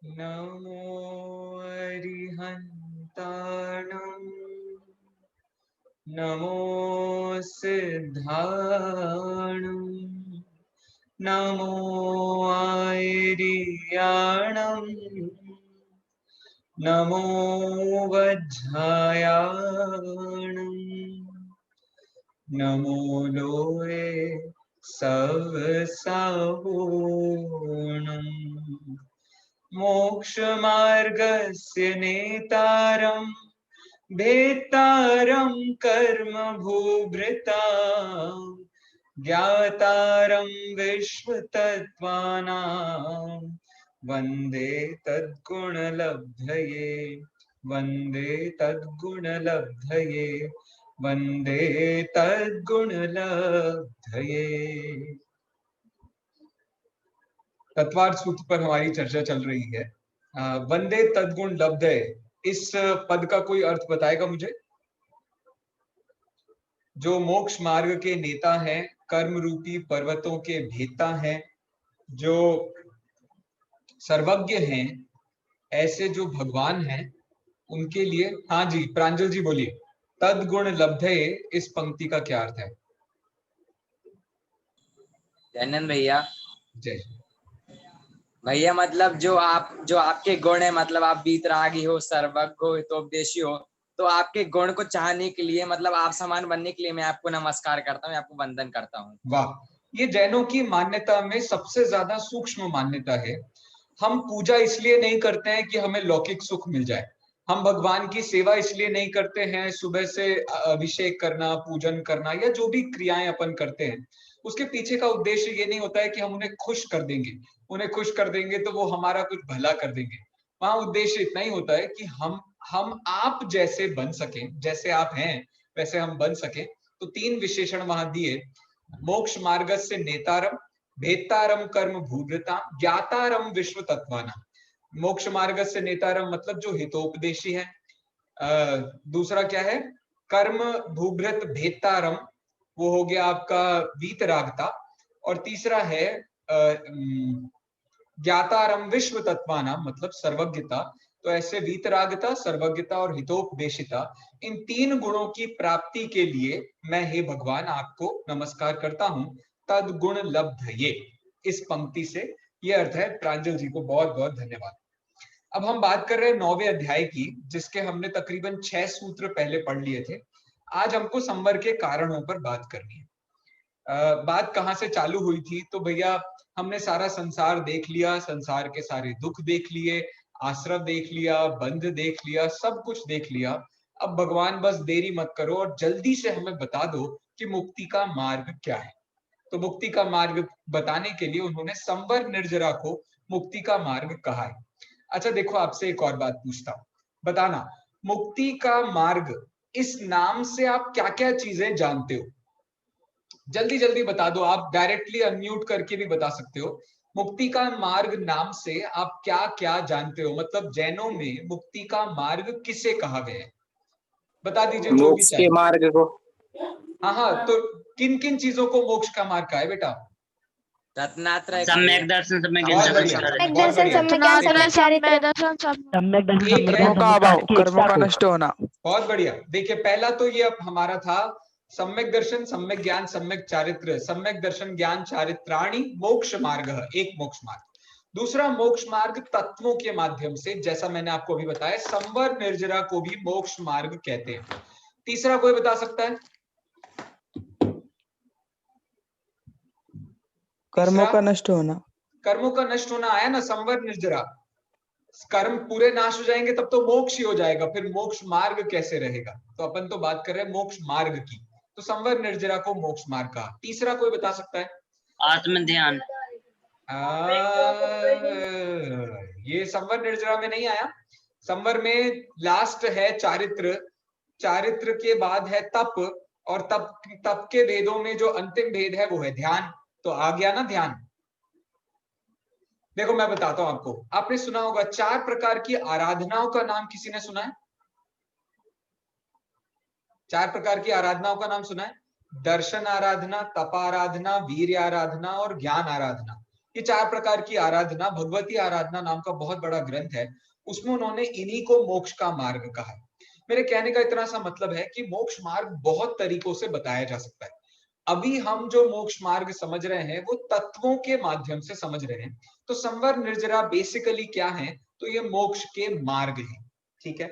नमो अरिहन्ताणं नमो सिद्धाणं नमो आयर्याणं नमो वज्रायाणं नमो लोये सवसावोणम् मोक्षमार्गस्य नेतारं भेत्तारं कर्म भूभृतां ज्ञातारं विश्वतत्त्वानां वन्दे तद्गुणलब्धये वन्दे तद्गुणलब्धये वन्दे तद्गुणलब्धये। तत्वार्थ सूत्र पर हमारी चर्चा चल रही है। वंदे तद्गुण लब्धये, इस पद का कोई अर्थ बताएगा मुझे? जो मोक्ष मार्ग के नेता हैं, कर्म रूपी पर्वतों के भेता हैं, जो सर्वज्ञ हैं, ऐसे जो भगवान हैं, उनके लिए। हाँ जी, प्रांजल जी बोलिए, तद्गुण लब्धये इस पंक्ति का क्या अर्थ है? जैनन भैया, जय भैया मतलब जो आपके गुण है, मतलब आप वीतरागी हो, सर्वज्ञ हो, हितोपदेशी हो, तो आपके गुण को चाहने के लिए, मतलब आप समान बनने के लिए मैं आपको नमस्कार करता हूँ, आपको वंदन करता हूँ। वाह, ये जैनों की मान्यता में सबसे ज्यादा सूक्ष्म मान्यता है। हम पूजा इसलिए नहीं करते हैं कि हमें लौकिक सुख मिल जाए। हम भगवान की सेवा इसलिए नहीं करते हैं, सुबह से अभिषेक करना, पूजन करना या जो भी क्रियाएं अपन करते हैं, उसके पीछे का उद्देश्य ये नहीं होता है कि हम उन्हें खुश कर देंगे। उन्हें खुश कर देंगे तो वो हमारा कुछ भला कर देंगे। वहां उद्देश्य इतना ही होता है कि हम आप जैसे बन सके, जैसे आप हैं वैसे हम बन सके। तो तीन विशेषण वहां दिए: मोक्ष मार्गस्य नेतारम, भेत्तारम कर्म भूभृता, ज्ञातारम विश्व तत्वाना। मोक्ष मार्गस्य नेतारम मतलब जो हितोपदेशी है। दूसरा क्या है? कर्म भूभृत भेत्तारम, वो हो गया आपका वीतरागता। और तीसरा है ज्ञातारम विश्व तत्वाना मतलब सर्वज्ञता। तो ऐसे वीतरागता, सर्वज्ञता और हितोपदेशिता, इन तीन गुणों की प्राप्ति के लिए मैं हे भगवान आपको नमस्कार करता हूं। तद्गुण लब्धये, इस पंक्ति से ये अर्थ है। प्रांजल जी को बहुत बहुत धन्यवाद। अब हम बात कर रहे हैं 9वें अध्याय की, जिसके हमने तकरीबन 6 सूत्र पहले पढ़ लिए थे। आज हमको संवर के कारणों पर बात करनी है। बात कहां से चालू हुई थी? तो भैया, हमने सारा संसार देख लिया, संसार के सारे दुख देख लिए, आश्रव देख लिया, बंध देख लिया, सब कुछ देख लिया। अब भगवान बस देरी मत करो और जल्दी से हमें बता दो कि मुक्ति का मार्ग क्या है। तो मुक्ति का मार्ग बताने के लिए उन्होंने संवर निर्जरा को मुक्ति का मार्ग कहा है। अच्छा देखो, आपसे एक और बात पूछता हूं, बताना, मुक्ति का मार्ग, इस नाम से आप क्या क्या चीजें जानते हो? जल्दी जल्दी बता दो। आप डायरेक्टली अनम्यूट करके भी बता सकते हो। मुक्ति का मार्ग नाम से आप क्या क्या जानते हो? मतलब जैनों में मुक्ति का मार्ग किसे कहा गया है? बता दीजिए जो भी मोक्ष के चाहिए। मार्ग को। हाँ हाँ, तो किन किन चीजों को मोक्ष का मार्ग कहा है बेटा? रत्नात्रय, सम्यक दर्शन, सम्यक ज्ञान, बहुत सम्यक बढ़िया, चारित्र। बहुत बढ़िया। कर्मों का अभाव, कर्मों का नष्ट होना। बहुत बढ़िया। देखिए, पहला तो ये अब हमारा था सम्यक दर्शन, सम्यक ज्ञान, सम्यक चारित्र। सम्यक दर्शन ज्ञान चारित्राणि मोक्ष मार्ग, एक मोक्ष मार्ग। दूसरा मोक्ष मार्ग तत्वों के माध्यम से, जैसा मैंने आपको अभी बताया, संवर निर्जरा को भी मोक्ष मार्ग कहते हैं। तीसरा कोई बता सकता है? कर्मों का नष्ट होना। कर्मों का नष्ट होना आया ना, संवर निर्जरा। कर्म पूरे नाश हो जाएंगे तब तो मोक्ष ही हो जाएगा, फिर मोक्ष मार्ग कैसे रहेगा? तो अपन तो बात कर रहे हैं मोक्ष मार्ग की। तो संवर निर्जरा को मोक्ष मार्ग कहा। तीसरा कोई बता सकता है? आत्म ध्यान। ये संवर निर्जरा में नहीं आया। संवर में लास्ट है चारित्र, चारित्र के बाद है तप, और तप के भेदों में जो अंतिम भेद है वो है ध्यान। तो आ गया ना ध्यान। देखो मैं बताता हूं आपको, आपने सुना होगा 4 प्रकार की आराधनाओं का नाम किसी ने सुना है? 4 प्रकार की आराधनाओं का नाम सुना है? दर्शन आराधना, तप आराधना, वीर्य आराधना और ज्ञान आराधना। ये 4 प्रकार की आराधना, भगवती आराधना नाम का बहुत बड़ा ग्रंथ है, उसमें उन्होंने इन्हीं को मोक्ष का मार्ग कहा है। मेरे कहने का इतना सा मतलब है कि मोक्ष मार्ग बहुत तरीकों से बताया जा सकता है। अभी हम जो मोक्ष मार्ग समझ रहे हैं वो तत्वों के माध्यम से समझ रहे हैं। तो संवर निर्जरा बेसिकली क्या है, तो ये मोक्ष के मार्ग है। ठीक है,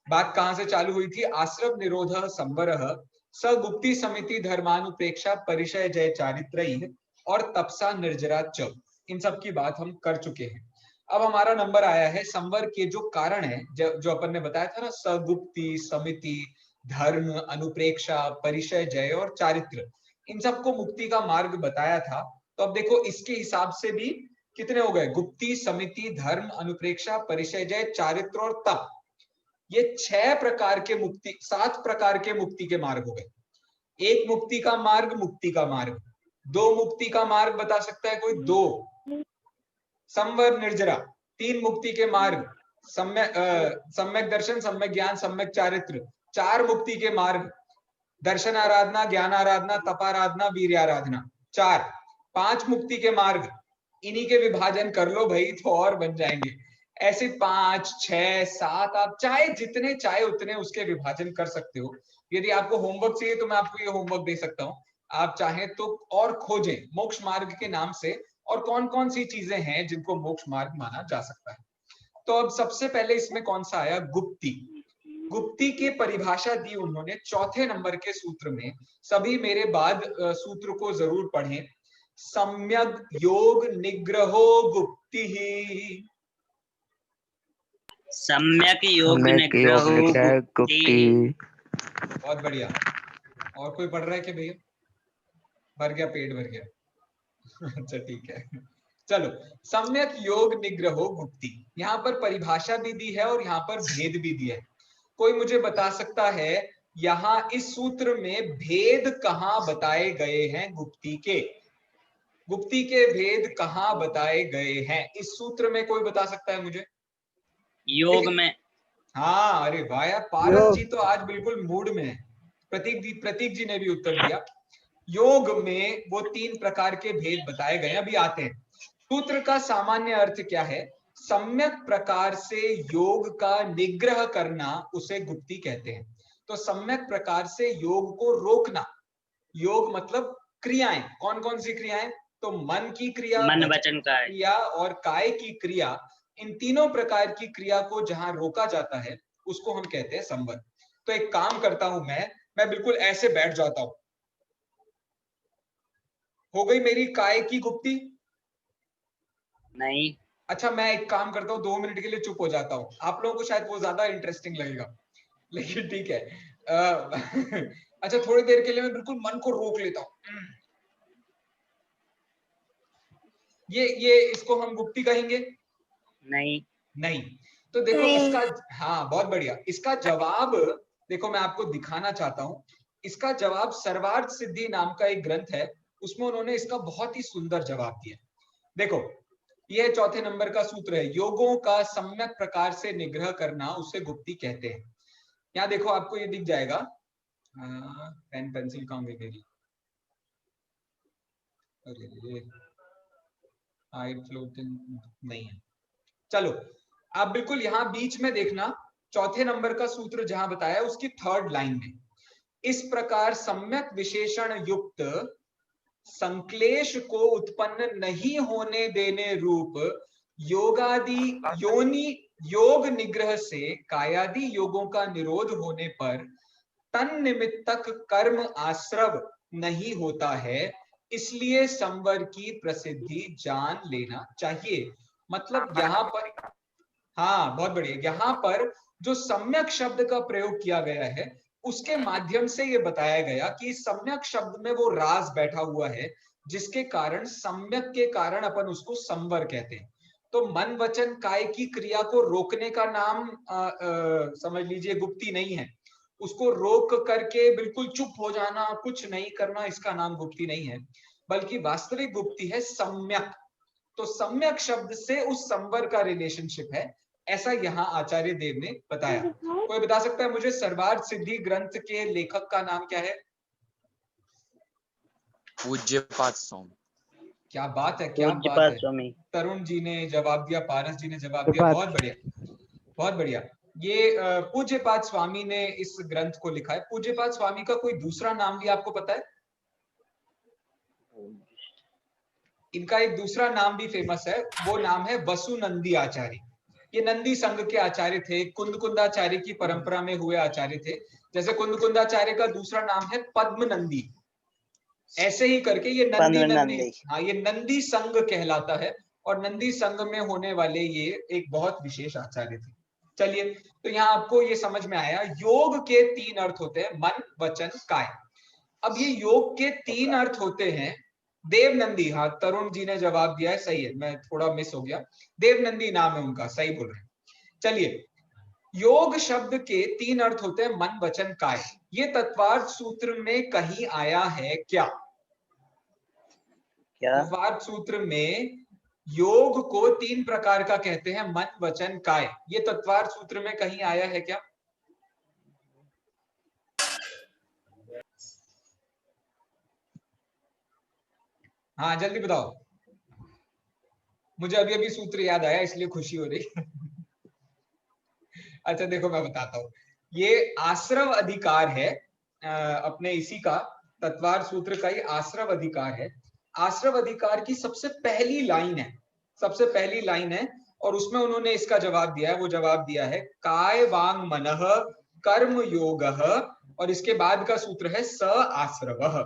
बात कहां से चालू हुई थी? आश्रम निरोध संवरः स गुप्ति समिति धर्मानुप्रेक्षा परिचय जय चारित्र और तपसा निर्जरा च, इन सब की बात हम कर चुके हैं। अब हमारा नंबर आया है संवर के जो कारण है, जो अपन ने बताया था ना, सगुप्ति समिति धर्म अनुप्रेक्षा परिचय जय और चारित्र, इन सबको मुक्ति का मार्ग बताया था। तो अब देखो इसके हिसाब से भी कितने हो गए? गुप्ति समिति धर्म अनुप्रेक्षा परिचय जय चारित्र और तप, ये 6 प्रकार के मुक्ति, 7 प्रकार के मुक्ति के मार्ग हो गए। एक मुक्ति का मार्ग मुक्ति का मार्ग, 2 मुक्ति का मार्ग बता सकता है कोई? 2 संवर निर्जरा, 3 मुक्ति के मार्ग, सम्यक दर्शन सम्यक ज्ञान सम्यक चारित्र, 4 मुक्ति के मार्ग, दर्शन आराधना ज्ञान आराधना तप आराधना वीर्य आराधना, 4 5 मुक्ति के मार्ग, इन्हीं के विभाजन कर लो भाई तो और बन जाएंगे। ऐसे 5 6 7 आप चाहे जितने चाहे उतने उसके विभाजन कर सकते हो। यदि आपको होमवर्क चाहिए तो मैं आपको ये होमवर्क दे सकता हूँ, आप चाहें तो और खोजें मोक्ष मार्ग के नाम से और कौन कौन सी चीजें हैं जिनको मोक्ष मार्ग माना जा सकता है। तो अब सबसे पहले इसमें कौन सा आया? गुप्ति। गुप्ति की परिभाषा दी उन्होंने 4थे नंबर के सूत्र में। सभी मेरे बाद सूत्र को जरूर पढ़ें। सम्यक योग निग्रहो गुप्ति ही, सम्यक योग निग्रहो गुप्ति। बहुत बढ़िया। और कोई पढ़ रहा है कि भैया? भर गया, पेट भर गया। अच्छा ठीक है, चलो। सम्यक योग निग्रहो गुप्ति, यहाँ पर परिभाषा भी दी है और यहाँ पर भेद भी दिया है। कोई मुझे बता सकता है यहाँ इस सूत्र में भेद कहाँ बताए गए हैं? गुप्ति के, गुप्ति के भेद कहाँ बताए गए हैं इस सूत्र में? कोई बता सकता है मुझे? योग में। हाँ, अरे वाह यार, पारस जी तो आज बिल्कुल मूड में है। प्रतीक जी ने भी उत्तर दिया। योग में वो 3 प्रकार के भेद बताए गए, अभी आते हैं। सूत्र का सामान्य अर्थ क्या है? सम्यक प्रकार से योग का निग्रह करना उसे गुप्ति कहते हैं। तो सम्यक प्रकार से योग को रोकना, योग मतलब क्रियाएं, कौन कौन सी क्रियाएं? तो मन की क्रिया, मन वचन काय क्रिया और काय की क्रिया, इन तीनों प्रकार की क्रिया को जहां रोका जाता है उसको हम कहते हैं संवर। तो एक काम करता हूं मैं बिल्कुल ऐसे बैठ जाता हूं। हो गई मेरी काय की गुप्ति? नहीं। अच्छा, मैं एक काम करता हूँ, 2 मिनट के लिए चुप हो जाता हूँ। आप लोगों को शायद वो ज्यादा इंटरेस्टिंग लगेगा, लेकिन ठीक है। अच्छा, थोड़ी देर के लिए मैं बिल्कुल मन को रोक लेता हूँ। ये इसको हम गुप्ति कहेंगे? नहीं। नहीं। तो देखो इसका, हाँ बहुत बढ़िया, इसका जवाब देखो मैं आपको दिखाना चाहता हूँ। इसका जवाब सर्वार्थ सिद्धि नाम का एक ग्रंथ है, उसमें उन्होंने इसका बहुत ही सुंदर जवाब दिया। देखो यह 4थे नंबर का सूत्र है, योगों का सम्यक प्रकार से निग्रह करना उसे गुप्ति कहते हैं। यहाँ देखो आपको ये दिख जाएगा। पेन पेंसिल कहाँ गई मेरी? अरे हाइट फ्लोटिंग नहीं है। चलो आप बिल्कुल यहाँ बीच में देखना, 4थे नंबर का सूत्र जहां बताया उसकी 3rd लाइन में, इस प्रकार सम्यक विशेषण युक्त संक्लेश को उत्पन्न नहीं होने देने रूप योगादि योनि योग निग्रह से कायादि योगों का निरोध होने पर तन निमित्तक कर्म आश्रव नहीं होता है, इसलिए संवर की प्रसिद्धि जान लेना चाहिए। मतलब यहाँ पर, हाँ बहुत बढ़िया, यहाँ पर जो सम्यक शब्द का प्रयोग किया गया है उसके माध्यम से ये बताया गया कि सम्यक शब्द में वो राज बैठा हुआ है, जिसके कारण सम्यक के कारण अपन उसको संवर कहते हैं। तो मन वचन काय की क्रिया को रोकने का नाम समझ लीजिए गुप्ति नहीं है। उसको रोक करके बिल्कुल चुप हो जाना, कुछ नहीं करना, इसका नाम गुप्ति नहीं है, बल्कि वास्तविक गुप्ति है सम्यक। तो सम्यक शब्द से उस संवर का रिलेशनशिप है, ऐसा यहाँ आचार्य देव ने बताया। कोई बता सकता है मुझे सर्वार्थ सिद्धि ग्रंथ के लेखक का नाम क्या है? पूज्यपाद स्वामी। क्या बात है, क्या बात पूज्यपाद है। स्वामी। तरुण जी ने जवाब दिया, पारस जी ने जवाब दिया, बहुत बढ़िया, बहुत बढ़िया। ये पूज्यपाद स्वामी ने इस ग्रंथ को लिखा है। पूज्यपाद स्वामी का कोई दूसरा नाम भी आपको पता है? इनका एक दूसरा नाम भी फेमस है, वो नाम है वसुनंदी आचार्य। ये नंदी संघ के आचार्य थे, कुंदकुंदाचार्य की परंपरा में हुए आचार्य थे। जैसे कुंदकुंदाचार्य का दूसरा नाम है पद्मनंदी, ऐसे ही करके ये नंदी, हाँ, ये नंदी संघ कहलाता है और नंदी संघ में होने वाले ये एक बहुत विशेष आचार्य थे। चलिए, तो यहाँ आपको ये समझ में आया, योग के 3 अर्थ होते हैं, मन, वचन, काय। अब ये योग के 3 अर्थ होते हैं। देवनंदी, हाँ, तरुण जी ने जवाब दिया है, सही है, मैं थोड़ा मिस हो गया, देवनंदी नाम है उनका, सही बोल रहे हैं। चलिए, योग शब्द के 3 अर्थ होते हैं, मन, वचन, काय। ये तत्वार्थ सूत्र में कहीं आया है क्या? तत्वार्थ सूत्र में योग को 3 प्रकार का कहते हैं, मन, वचन, काय। ये तत्वार्थ सूत्र में कहीं आया है क्या? हाँ, जल्दी बताओ, मुझे अभी अभी सूत्र याद आया इसलिए खुशी हो रही। अच्छा देखो, मैं बताता हूँ, ये आश्रव अधिकार है, अपने इसी का तत्वार्थ सूत्र का ये आश्रव अधिकार है। आश्रव अधिकार की सबसे पहली लाइन है, सबसे पहली लाइन है, और उसमें उन्होंने इसका जवाब दिया है। वो जवाब दिया है काय वांग मनः कर्म योगः, और इसके बाद का सूत्र है स आश्रवः।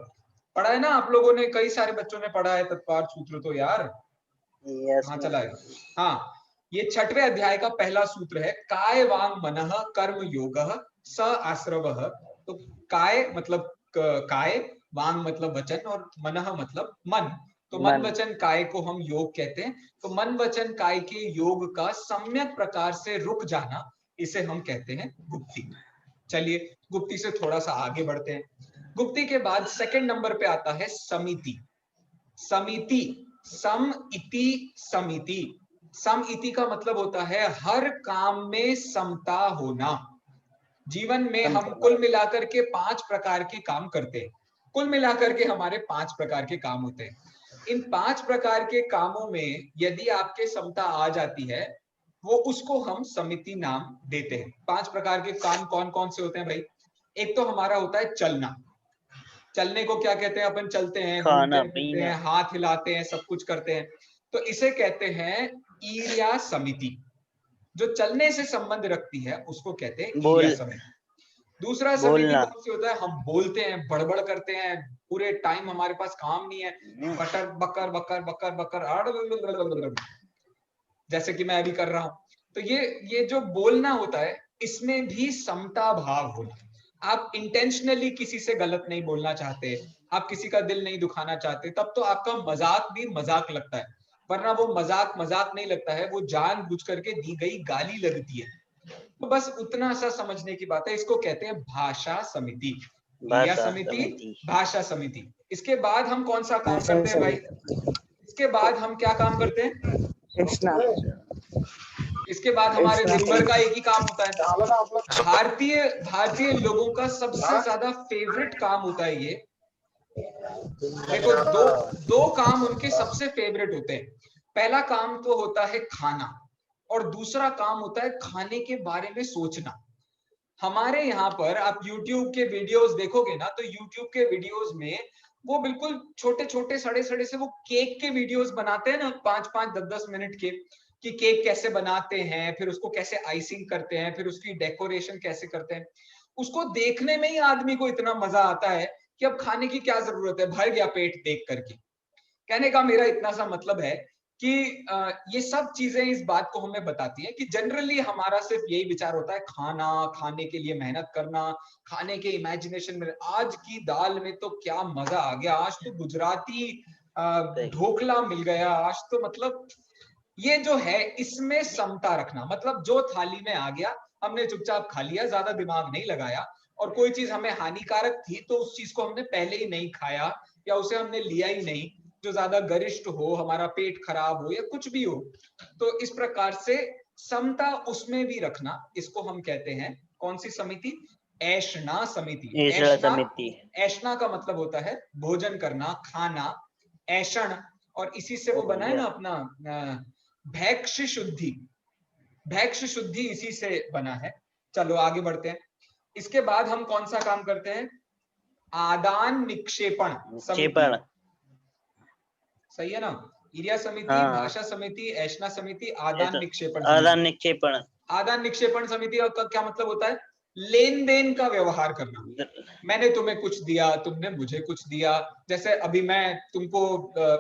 पढ़ा है ना आप लोगों ने, कई सारे बच्चों ने पढ़ा है तत्वार्थ सूत्र तो यार। हाँ, चलाएगा। हाँ, ये 6वें अध्याय का पहला सूत्र है, काय वांग मनः कर्म योगः स आश्रवः। तो काय मतलब काय, वांग मतलब वचन, और मनः मतलब मन। तो मन वचन काय को हम योग कहते हैं। तो मन वचन काय के योग का सम्यक प्रकार से रुक जाना, इसे हम कहते हैं गुप्ति। चलिए, गुप्ति से थोड़ा सा आगे बढ़ते हैं। गुप्ति के बाद सेकंड नंबर पे आता है समिति। समिति, सम इति समिति। सम इति का मतलब होता है हर काम में समता होना। जीवन में हम कुल मिलाकर के 5 प्रकार के काम करते हैं, कुल मिलाकर के हमारे 5 प्रकार के काम होते हैं। इन 5 प्रकार के कामों में यदि आपके समता आ जाती है, वो उसको हम समिति नाम देते हैं। 5 प्रकार के काम कौन कौन से होते हैं भाई? एक तो हमारा होता है चलना। चलने को क्या कहते हैं? अपन चलते हैं, घूमते फिरते हैं, हाथ हिलाते हैं, सब कुछ करते हैं, तो इसे कहते हैं ईर्या समिति। जो चलने से संबंध रखती है उसको कहते हैं ईर्या समिति। दूसरा समिति कौन सी होता है? हम बोलते हैं, बड़बड़ करते हैं, पूरे टाइम हमारे पास काम नहीं है, बटर बकर बकर बकर बकर, जैसे कि मैं अभी कर रहा हूं। तो ये जो बोलना होता है, इसमें भी समता भाव होना। आप इंटेंशनली किसी से गलत नहीं बोलना चाहते, आप किसी का दिल नहीं दुखाना चाहते, तब तो आपका मजाक भी मजाक लगता है, वरना वो मजाक मजाक नहीं लगता है, वो जानबूझ करके दी गई गाली लगती है। तो बस उतना सा समझने की बात है। इसको कहते हैं भाषा समिति, समिति, भाषा समिति। इसके बाद हम कौन सा काम करते हैं भाई? इसके बाद हम क्या काम करते हैं? इसके बाद हमारे दिन भर का एक ही काम होता है। भारतीय लोगों का सबसे ज्यादा फेवरेट काम होता है ये। देखो, दो काम उनके सबसे फेवरेट होते हैं। पहला काम तो होता है खाना, और दूसरा काम होता है खाने के बारे में सोचना। हमारे यहाँ पर आप YouTube के वीडियोस देखोगे ना, तो YouTube के वीडियोस में वो बिल्कुल छोटे छोटे सड़े सड़े से वो केक के वीडियोस बनाते हैं ना, 5-5, 10-10 मिनट के, कि केक कैसे बनाते हैं, फिर उसको कैसे आइसिंग करते हैं, फिर उसकी डेकोरेशन कैसे करते हैं। उसको देखने में ही आदमी को इतना मजा आता है कि अब खाने की क्या जरूरत है, भर गया पेट देख करके। कहने का मेरा इतना सा मतलब है कि ये सब चीजें इस बात को हमें बताती हैं कि जनरली हमारा सिर्फ यही विचार होता है, खाना, खाने के लिए मेहनत करना, खाने के इमेजिनेशन में। आज की दाल में तो क्या मजा आ गया, आज तो गुजराती ढोकला मिल गया, आज तो मतलब ये जो है, इसमें समता रखना। मतलब जो थाली में आ गया हमने चुपचाप खा लिया, ज्यादा दिमाग नहीं लगाया, और कोई चीज हमें हानिकारक थी तो उस चीज को हमने पहले ही नहीं खाया, या उसे हमने लिया ही नहीं, जो ज्यादा गरिष्ठ हो, हमारा पेट खराब हो या कुछ भी हो। तो इस प्रकार से समता उसमें भी रखना, इसको हम कहते हैं कौन सी समिति? ऐषणा समिति। ऐषणा का मतलब होता है भोजन करना, खाना, ऐषण, और इसी से वो बना है ना अपना भैक्ष शुद्धि। भैक्ष शुद्धि इसी से बना है। चलो आगे बढ़ते हैं। इसके बाद हम कौन सा काम करते हैं? आदान निक्षेपण समिति। सही है ना? इरिया समिति, हाँ। भाषा समिति, ऐशना समिति, आदान निक्षेपण आदान समिति। निक्षेपण। आदान निक्षेपण समिति का क्या मतलब होता है? लेन देन का व्यवहार करना। मैंने तुम्हें कुछ दिया, तुमने मुझे कुछ दिया। जैसे अभी मैं तुमको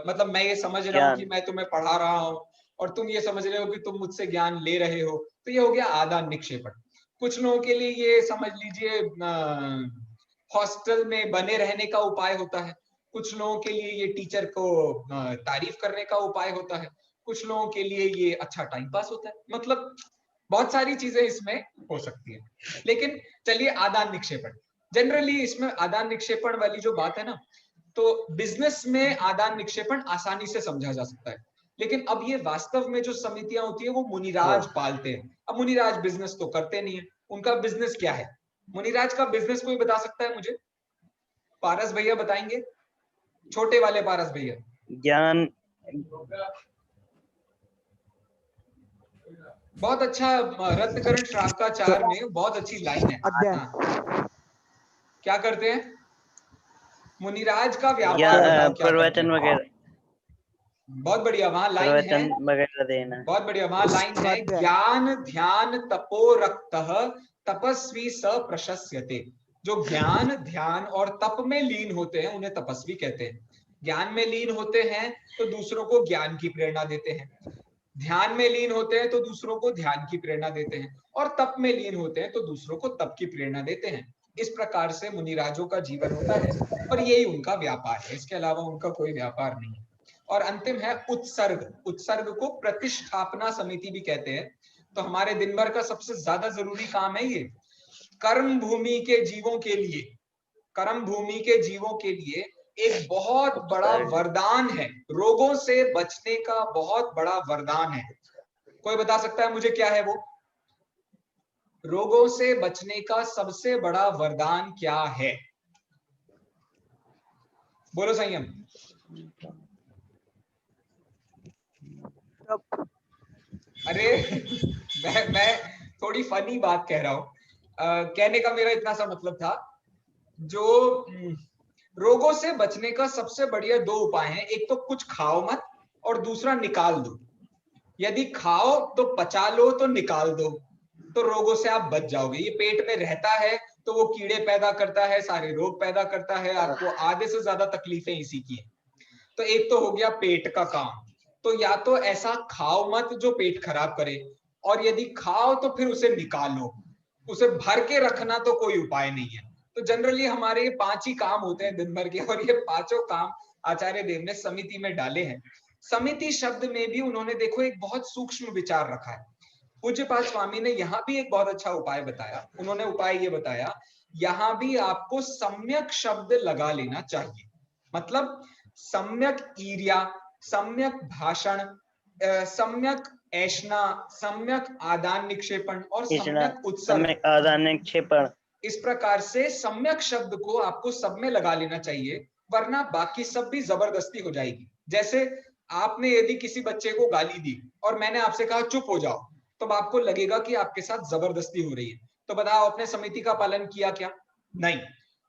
मतलब मैं ये समझ रहा हूँ कि मैं तुम्हें पढ़ा रहा हूँ और तुम ये समझ रहे हो कि तुम मुझसे ज्ञान ले रहे हो, तो ये हो गया आदान निक्षेपण। कुछ लोगों के लिए ये समझ लीजिए हॉस्टल में बने रहने का उपाय होता है। कुछ लोगों के लिए ये टीचर को तारीफ करने का उपाय होता है। कुछ लोगों के लिए ये अच्छा टाइम पास होता है। मतलब बहुत सारी चीजें इसमें हो सकती है। लेकिन चलिए आदान निक्षेपण, जनरली इसमें आदान निक्षेपण वाली जो बात है ना, तो बिजनेस में आदान निक्षेपण आसानी से समझा जा सकता है। लेकिन अब ये वास्तव में जो समितियां होती है वो मुनिराज पालते हैं। अब मुनिराज बिजनेस तो करते नहीं है। उनका बिजनेस क्या है? मुनिराज का बिजनेस कोई बता सकता है मुझे? पारस भैया बताएंगे, छोटे वाले पारस भैया। ज्ञान। बहुत अच्छा। रत्नकरण श्रावकाचार्य में बहुत अच्छी लाइन है। हाँ। क्या करते हैं? मुनिराज का व्यापार बताओ क्या करते प्रवचन हैं? वगैरह। बहुत बढ़िया, वहां लाइन है। प्रवचन वगैरह देना। बहुत बढ़िया, वहां लाइन है, ज्ञान ध्यान तपो रक्तः तपस्वी स प्रशस्यते। जो ज्ञान ध्यान और तप में लीन होते हैं उन्हें तपस्वी कहते हैं। ज्ञान में लीन होते हैं तो दूसरों को ज्ञान की प्रेरणा देते हैं। ध्यान में लीन होते हैं तो दूसरों को ध्यान की प्रेरणा देते हैं। और तप में लीन होते हैं तो दूसरों को तप की प्रेरणा देते हैं। इस प्रकार से मुनिराजों का जीवन होता है और यही उनका व्यापार है। इसके अलावा उनका कोई व्यापार नहीं है। और अंतिम है उत्सर्ग। उत्सर्ग को प्रतिष्ठापना समिति भी कहते हैं। तो हमारे दिन भर का सबसे ज्यादा जरूरी काम है ये। कर्म भूमि के जीवों के लिए, कर्म भूमि के जीवों के लिए एक बहुत बड़ा वरदान है। रोगों से बचने का बहुत बड़ा वरदान है। कोई बता सकता है मुझे क्या है वो? रोगों से बचने का सबसे बड़ा वरदान क्या है? बोलो संयम। अरे मैं थोड़ी फनी बात कह रहा हूं। कहने का मेरा इतना सा मतलब था, जो रोगों से बचने का सबसे बढ़िया दो उपाय हैं। एक तो कुछ खाओ मत और दूसरा निकाल दो। यदि खाओ तो पचा लो, तो निकाल दो, तो रोगों से आप बच जाओगे। ये पेट में रहता है तो वो कीड़े पैदा करता है, सारे रोग पैदा करता है, आपको आधे से ज्यादा तकलीफें इसी की है। तो एक तो हो गया पेट का काम। तो या तो ऐसा खाओ मत जो पेट खराब करे, और यदि खाओ तो फिर उसे निकालो। उसे भर के रखना तो कोई उपाय नहीं है। तो जनरली हमारे ये 5 ही काम होते हैं दिन भर के, और ये 5 काम आचार्य देव ने समिति में डाले हैं। समिति शब्द में भी उन्होंने देखो एक बहुत सूक्ष्म विचार रखा है। पूज्यपाद स्वामी ने यहाँ भी एक बहुत अच्छा उपाय बताया। उन्होंने उपाय ये बताया, यहाँ भी आपको सम्यक शब्द लगा लेना चाहिए। मतलब सम्यक ईर्या, सम्यक भाषण, सम्यक ऐशना, सम्यक आदान निक्षेपण और सम्यक उत्सर्ग। आदान निक्षेपण। इस प्रकार से सम्यक शब्द को आपको सब में लगा लेना चाहिए, वरना बाकी सब भी जबरदस्ती हो जाएगी। जैसे आपने यदि किसी बच्चे को गाली दी और मैंने आपसे कहा चुप हो जाओ, तो आपको लगेगा कि आपके साथ जबरदस्ती हो रही है। तो बताओ, आपने समिति का पालन किया क्या? नहीं।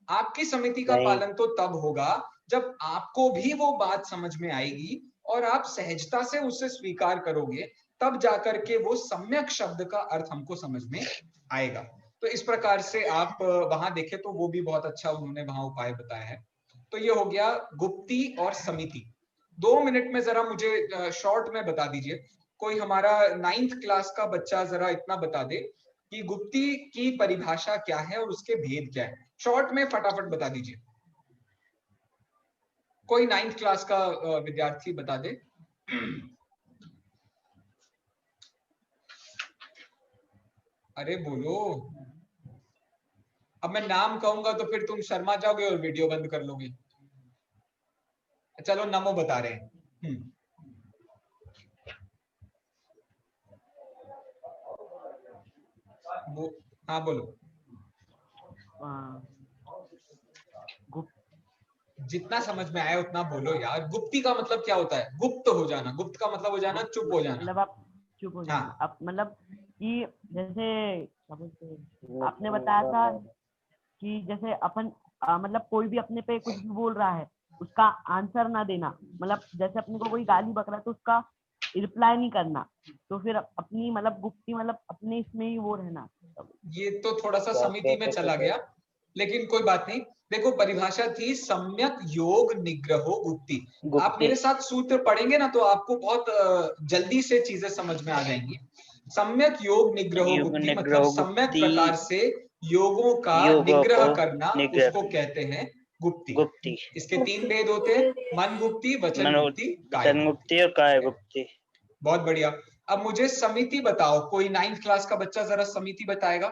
आपकी समिति का पालन तो तब होगा जब आपको भी वो बात समझ में आएगी और आप सहजता से उसे स्वीकार करोगे, तब जाकर के वो सम्यक शब्द का अर्थ हमको समझ में आएगा। तो इस प्रकार से आप वहां देखें तो वो भी बहुत अच्छा उन्होंने वहां उपाय बताया है। तो ये हो गया गुप्ती और समिति। 2 मिनट में जरा मुझे शॉर्ट में बता दीजिए, कोई हमारा 9th क्लास का बच्चा जरा इतना बता दे कि गुप्ती की परिभाषा क्या है और उसके भेद क्या है। शॉर्ट में फटाफट बता दीजिए। कोई 9th क्लास का विद्यार्थी बता दे। अरे बोलो। अब मैं नाम कहूंगा तो फिर तुम शर्मा जाओगे और वीडियो बंद कर लोगे। चलो नमो बता रहे हैं। हाँ बोलो। जितना समझ में आया उतना बोलो यार। गुप्ती का मतलब क्या होता है? गुप्त हो जाना। गुप्त का मतलब हो जाना चुप हो जाना। मतलब आप चुप हो जाना। हाँ। अब मतलब कि जैसे क्या बोलते हैं, आपने बताया था कि जैसे अपन मतलब कोई भी अपने पे कुछ भी बोल रहा है उसका आंसर ना देना, मतलब जैसे अपने को कोई गाली बक रहा है तो उसका रिप्लाई नहीं करना, तो फिर अपनी मतलब गुप्ती मतलब अपने इसमें ही वो रहना। ये तो थोड़ा सा समिति में चला गया, लेकिन कोई बात नहीं। देखो परिभाषा थी सम्यक योग निग्रहो गुप्ति। आप मेरे साथ सूत्र पढ़ेंगे ना तो आपको बहुत जल्दी से चीजें समझ में आ जाएंगी। सम्यक योग निग्रहो गुप्ति मतलब सम्यक प्रकार से योगों का निग्रह करना, उसको कहते हैं गुप्ती। गुप्ती। इसके 3 भेद होते हैं, मन गुप्ती, वचन गुप्ती, काय गुप्ती और काय गुप्ती। बहुत बढ़िया। अब मुझे समिति बताओ, कोई 9th क्लास का बच्चा जरा समिति बताएगा।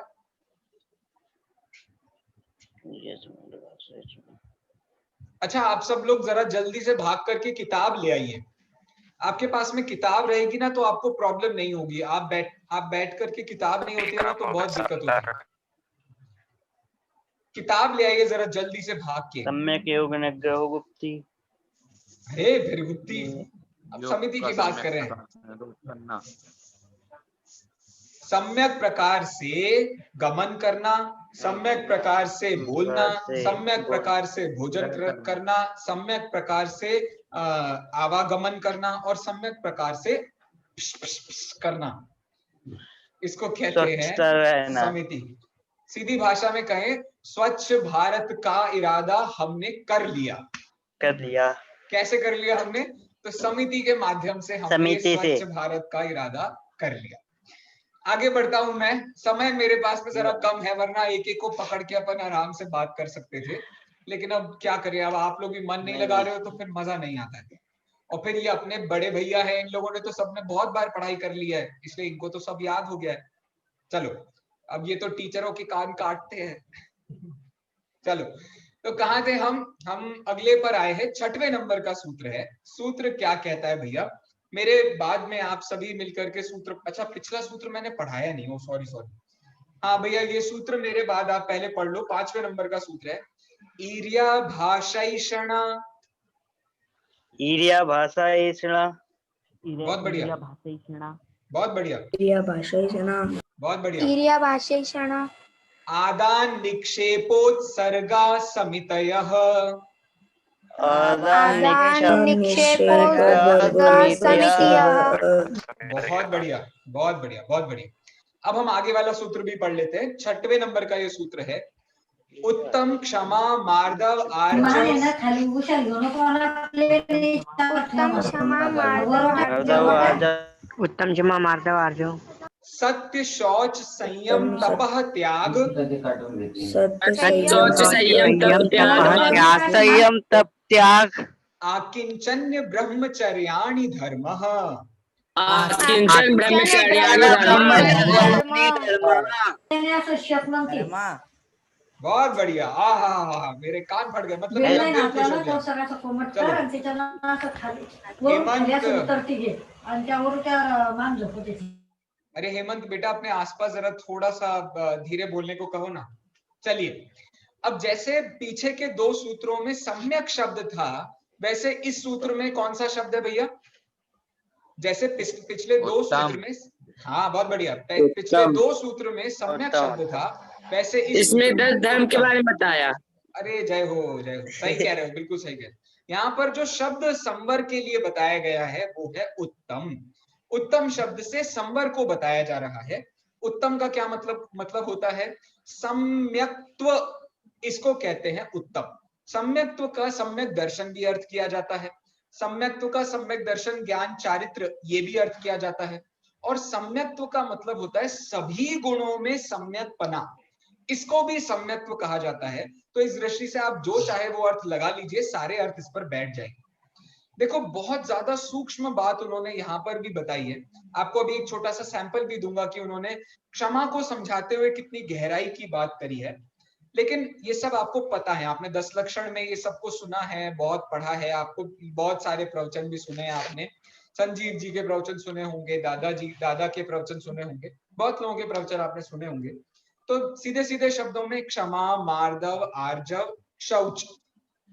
अच्छा आप सब लोग जरा जल्दी से भाग करके किताब ले आइए। आपके पास में किताब रहेगी ना तो आपको प्रॉब्लम नहीं होगी। आप बैठ करके किताब नहीं होती है ना तो बहुत दिक्कत होती है। किताब ले आइए जरा जल्दी से भाग के। सम्यक योग निग्रहो गुप्ती। अरे फिर गुप्ती, अब समिति की बात कर रहे हैं। सम्यक प्रकार से गमन करना, सम्यक प्रकार से बोलना, सम्यक प्रकार से भोजन करना, सम्यक प्रकार से आवागमन करना और सम्यक प्रकार से करना, इसको कहते हैं समिति। सीधी भाषा में कहें, स्वच्छ भारत का इरादा हमने कर लिया। कैसे कर लिया हमने? तो समिति के माध्यम से हमने स्वच्छ भारत का इरादा कर लिया। आगे बढ़ता हूं मैं। समय मेरे पास में जरा कम है, वरना एक एक को पकड़ के अपन आराम से बात कर सकते थे, लेकिन अब क्या करें, अब आप लोग भी मन नहीं लगा रहे हो तो फिर मजा नहीं आता है। और फिर ये अपने बड़े भैया हैं, इन लोगों ने तो सबने बहुत बार पढ़ाई कर लिया है, इसलिए इनको तो सब याद हो गया है। चलो अब ये तो टीचरों के कान काटते हैं। चलो तो कहाँ थे हम अगले पर आए हैं। 6वें नंबर का सूत्र है। सूत्र क्या कहता है भैया? मेरे बाद में आप सभी मिलकर के सूत्र, अच्छा पिछला सूत्र मैंने पढ़ाया नहीं हो, सॉरी। हाँ भैया ये सूत्र मेरे बाद आप पहले पढ़ लो। 5वें नंबर का सूत्र है ईर्या भाषाईषणा। ईर्या भाषाईषणा। बहुत बढ़िया, बहुत बढ़िया, ईर्या भाषाईषणा। बहुत बढ़िया। ईर्या भाषाईषणा। आदान निक्षेपोत्सर्गा समितयः। आदान निक्षेपोत्सर्गा समितयः। बहुत बढ़िया, बहुत बढ़िया, बहुत बढ़िया। अब हम आगे वाला सूत्र भी पढ़ लेते हैं। 6वें नंबर का ये सूत्र है उत्तम क्षमा मार्दव आर्जव। उत्तम क्षमा मार्दव आर्जव। सत्य शौच संयम तपः त्याग। संयम तप त्याग। आकिंचन्य ब्रह्मचर्याणि धर्मः। बहुत बढ़िया। हा मेरे कान फट गए, मतलब मेरा दिल खुश हो गया। अरे हेमंत बेटा अपने आसपास जरा थोड़ा सा धीरे बोलने को कहो ना। चलिए अब जैसे पीछे के 2 सूत्रों में सम्यक शब्द था, वैसे इस सूत्र में कौन सा शब्द है भैया? जैसे पिछले 2 सूत्र में, हाँ बहुत बढ़िया, पिछले 2 सूत्र में सम्यक शब्द था, वैसे इसमें 10 धर्म के बारे में बताया। अरे जय हो, जय हो, सही कह रहे हो, बिल्कुल सही कह रहे हो। यहाँ पर जो शब्द संवर के लिए बताया गया है वो है उत्तम। उत्तम शब्द से संवर को बताया जा रहा है। उत्तम का क्या मतलब होता है? सम्यक्त्व, इसको कहते हैं उत्तम। सम्यक्त्व का सम्यक दर्शन भी अर्थ किया जाता है। सम्यक्त्व का सम्यक दर्शन ज्ञान चारित्र ये भी अर्थ किया जाता है। और सम्यक्त्व का मतलब होता है सभी गुणों में सम्यकपना, इसको भी सम्यक्त्व कहा जाता है। तो इस दृष्टि से आप जो चाहे वो अर्थ लगा लीजिए, सारे अर्थ इस पर बैठ जाएंगे। देखो बहुत ज्यादा सूक्ष्म बात उन्होंने यहाँ पर भी बताई है। आपको अभी एक छोटा सा सैंपल भी दूंगा कि उन्होंने क्षमा को समझाते हुए कितनी गहराई की बात करी है। लेकिन ये सब आपको पता है, आपने 10 लक्षण में ये सबको सुना है, बहुत पढ़ा है, आपको बहुत सारे प्रवचन भी सुने हैं आपने। संजीव जी के प्रवचन सुने होंगे, दादा के प्रवचन सुने होंगे, बहुत लोगों के प्रवचन आपने सुने होंगे। तो सीधे सीधे शब्दों में क्षमा, मार्दव, आर्जव, शौच,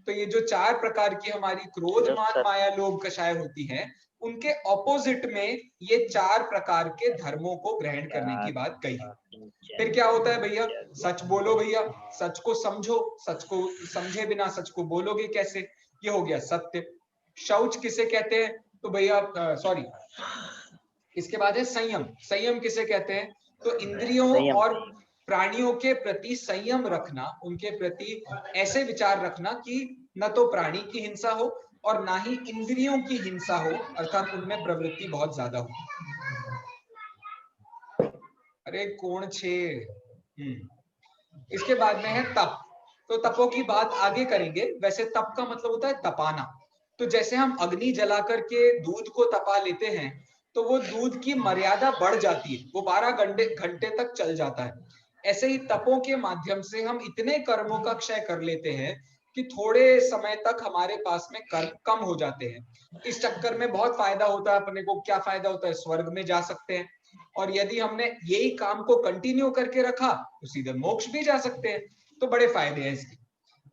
तो ये जो 4 प्रकार की हमारी क्रोध, मान, माया, लोभ, कषाय होती है, उनके ऑपोजिट में ये 4 प्रकार के धर्मों को ग्रहण करने की बात कही। फिर क्या होता है भैया? सच बोलो भैया, सच को समझो, सच को समझे बिना सच को बोलोगे कैसे? ये हो गया सत्य। शौच किसे कहते हैं? तो भैया सॉरी, इसके बाद है संयम। संयम किसे कहते हैं? तो इंद्रियों और प्राणियों के प्रति संयम रखना, उनके प्रति ऐसे विचार रखना कि न तो प्राणी की हिंसा हो और ना ही इंद्रियों की हिंसा हो, अर्थात उनमें प्रवृत्ति बहुत ज्यादा हो। अरे कौन छे। इसके बाद में है तप। तो तपों की बात आगे करेंगे। वैसे तप का मतलब होता है तपाना। तो जैसे हम अग्नि जला करके दूध को तपा लेते हैं तो वो दूध की मर्यादा बढ़ जाती है, वो 12 घंटे तक चल जाता है। ऐसे ही तपों के माध्यम से हम इतने कर्मों का क्षय कर लेते हैं कि थोड़े समय तक हमारे पास में कर्म कम हो जाते हैं। इस चक्कर में बहुत फायदा होता है अपने को। क्या फायदा होता है? स्वर्ग में जा सकते हैं, और यदि हमने यही काम को कंटिन्यू करके रखा तो सीधे मोक्ष भी जा सकते हैं। तो बड़े फायदे हैं इसके।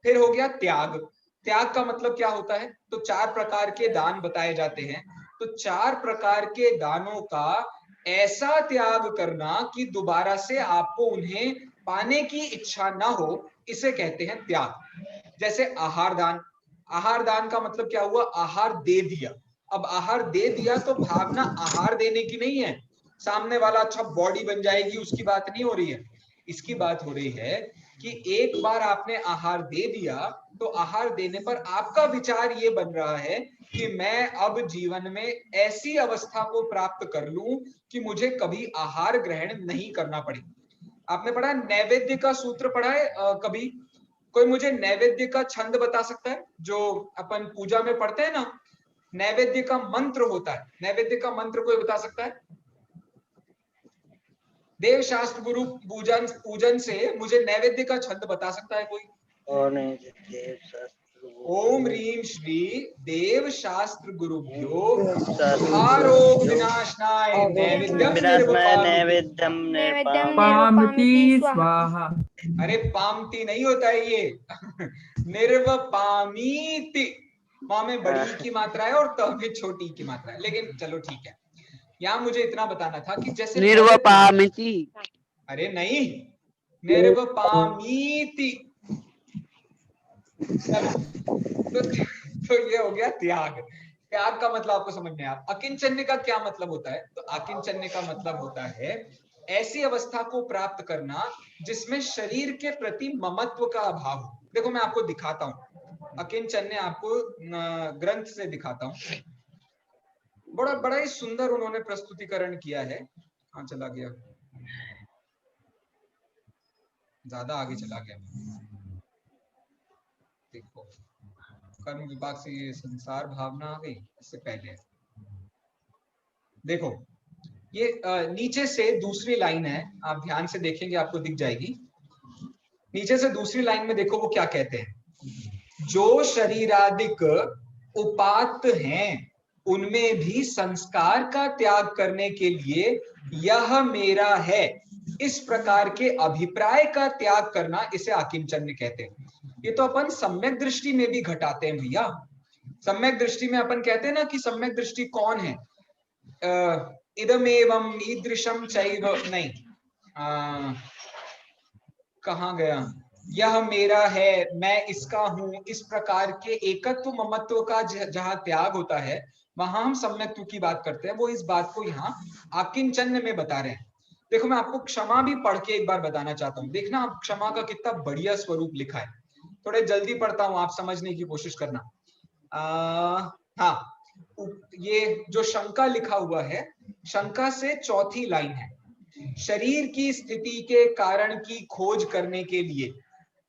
फिर हो गया त्याग। त्याग का मतलब क्या होता है? तो 4 प्रकार के दान बताए जाते हैं। तो 4 प्रकार के दानों का ऐसा त्याग करना कि दोबारा से आपको उन्हें पाने की इच्छा ना हो, इसे कहते हैं त्याग। जैसे आहार दान। आहार दान का मतलब क्या हुआ? आहार दे दिया। अब आहार दे दिया तो भावना आहार देने की नहीं है, सामने वाला अच्छा बॉडी बन जाएगी, उसकी बात नहीं हो रही है। इसकी बात हो रही है कि एक बार आपने आहार दे दिया तो आहार देने पर आपका विचार ये बन रहा है कि मैं अब जीवन में ऐसी अवस्था को प्राप्त कर लूं कि मुझे कभी आहार ग्रहण नहीं करना पड़े। आपने पढ़ा नैवेद्य का सूत्र पढ़ा है कभी? कोई मुझे नैवेद्य का छंद बता सकता है जो अपन पूजा में पढ़ते हैं ना? नैवेद्य का मंत्र होता है। नैवेद्य का मंत्र कोई बता सकता है? देव शास्त्र गुरु पूजन से मुझे नैवेद्य का छंद बता सकता है कोई? ओम ह्रीं श्री देव शास्त्र गुरुभ्यो सुधारोग विनाशनाय नैवेद्यम पामिति स्वाहा। अरे पामती नहीं होता है ये निर्वपामीति। माँ में बड़ी की मात्रा है और त में छोटी की मात्रा है, लेकिन चलो ठीक है। यहाँ मुझे इतना बताना था कि जैसे निर्वपामिति। अरे नहीं, निर्वपामीति। तो ये हो गया त्याग। त्याग का मतलब आपको समझ में आया। अकिंचन्य का क्या मतलब होता है? तो अकिंचन्य का मतलब होता है ऐसी अवस्था को प्राप्त करना जिसमें शरीर के प्रति ममत्व का अभाव हो। देखो मैं आपको दिखाता हूँ, अकिंचन्य आपको ग्रंथ से दिखाता हूँ। बड़ा ही सुंदर उन्होंने प्रस्तुतिकरण किया है। हाँ चला गया, ज्यादा आगे चला गया। देखो कर्म विभाग से ये संसार भावना आ गई, इससे पहले देखो ये नीचे से दूसरी लाइन है, आप ध्यान से देखेंगे आपको दिख जाएगी। नीचे से दूसरी लाइन में देखो वो क्या कहते हैं, जो शरीरादिक उपात्त हैं उनमें भी संस्कार का त्याग करने के लिए यह मेरा है, इस प्रकार के अभिप्राय का त्याग करना, इसे आकिंचन्य कहते हैं। ये तो अपन सम्यक दृष्टि में भी घटाते हैं भैया। सम्यक दृष्टि में अपन कहते हैं ना कि सम्यक दृष्टि कौन है? इदमेवम ईदृशम चैव, नहीं कहाँ गया, यह मेरा है, मैं इसका हूं, इस प्रकार के एकत्व ममत्व का जहां त्याग होता है वहां हम सम्यक्त्व की बात करते हैं। वो इस बात को यहाँ आकिंचन्य में बता रहे हैं। देखो मैं आपको क्षमा भी पढ़ के एक बार बताना चाहता हूँ। देखना आप क्षमा का कितना बढ़िया स्वरूप लिखा है। थोड़े जल्दी पढ़ता हूँ, आप समझने की कोशिश करना। हाँ, ये जो शंका लिखा हुआ है, शंका से चौथी लाइन है। शरीर की स्थिति के कारण की खोज करने के लिए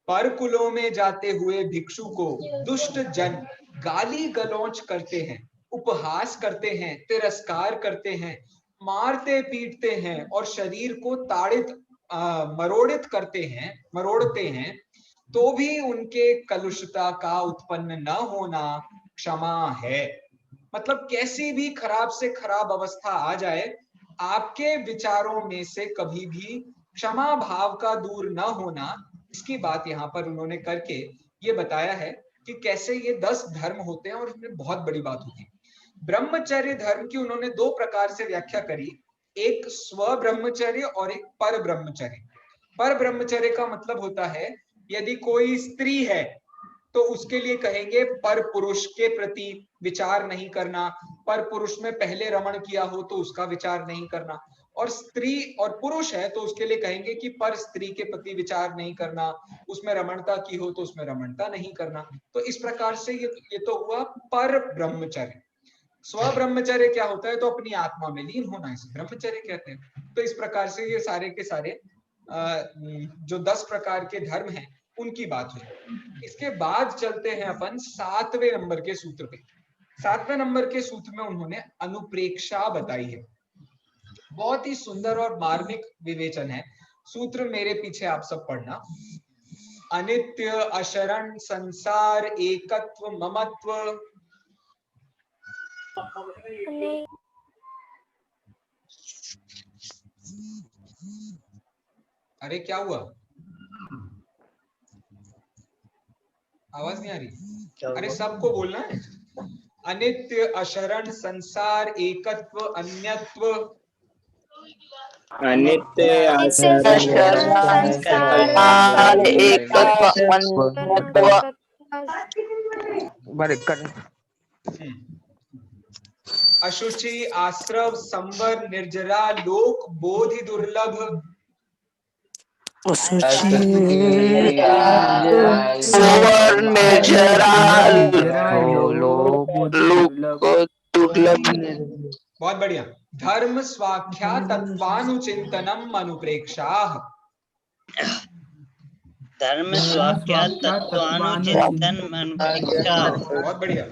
पर कुलों में जाते हुए भिक्षु को दुष्ट जन गाली गलौच करते हैं, उपहास करते हैं, तिरस्कार करते हैं, मारते पीटते हैं और शरीर को ताड़ित मरोड़ित मरोड़ते हैं, तो भी उनके कलुषता का उत्पन्न न होना क्षमा है। मतलब कैसी भी खराब से खराब अवस्था आ जाए, आपके विचारों में से कभी भी क्षमा भाव का दूर न होना, इसकी बात यहाँ पर उन्होंने करके ये बताया है कि कैसे ये 10 धर्म होते हैं और इसमें बहुत बड़ी बात होती है। ब्रह्मचर्य धर्म की उन्होंने 2 प्रकार से व्याख्या करी, एक स्व ब्रह्मचर्य और एक पर ब्रह्मचर्य। पर ब्रह्मचर्य का मतलब होता है यदि कोई स्त्री है तो उसके लिए कहेंगे पर पुरुष के प्रति विचार नहीं करना, पर पुरुष में पहले रमण किया हो तो उसका विचार नहीं करना, और स्त्री और पुरुष है तो उसके लिए कहेंगे कि पर स्त्री के प्रति विचार नहीं करना, उसमें रमणता की हो तो उसमें रमणता नहीं करना। तो इस प्रकार से ये तो हुआ पर ब्रह्मचर्य। स्व ब्रह्मचर्य क्या होता है? तो अपनी आत्मा में लीन होना, इसे ब्रह्मचर्य कहते हैं। तो इस प्रकार से ये सारे के सारे जो 10 प्रकार के धर्म हैं उनकी बात हुई। इसके बाद चलते हैं अपन 7वें नंबर के सूत्र पे। 7वें नंबर के सूत्र में उन्होंने अनुप्रेक्षा बताई है। बहुत ही सुंदर और मार्मिक विवेचन है। सूत्र मेरे पीछे आप सब पढ़ना। अनित्य, अशरण, संसार, एकत्व, ममत्व। अरे क्या हुआ? आवाज नहीं आ रही? अरे सबको बोलना है। अनित्य, अशरण, संसार, एकत्व, अन्यत्व। अनित्य, अशुचि, आश्रव, संवर, निर्जरा, लोक, बोधि दुर्लभ। बहुत बढ़िया। धर्म स्वाख्या तत्वानुचिंतनम अनुप्रेक्षा। धर्म स्वाख्या तत्वानुचिंतन अनुप्रेक्षा। बहुत बढ़िया।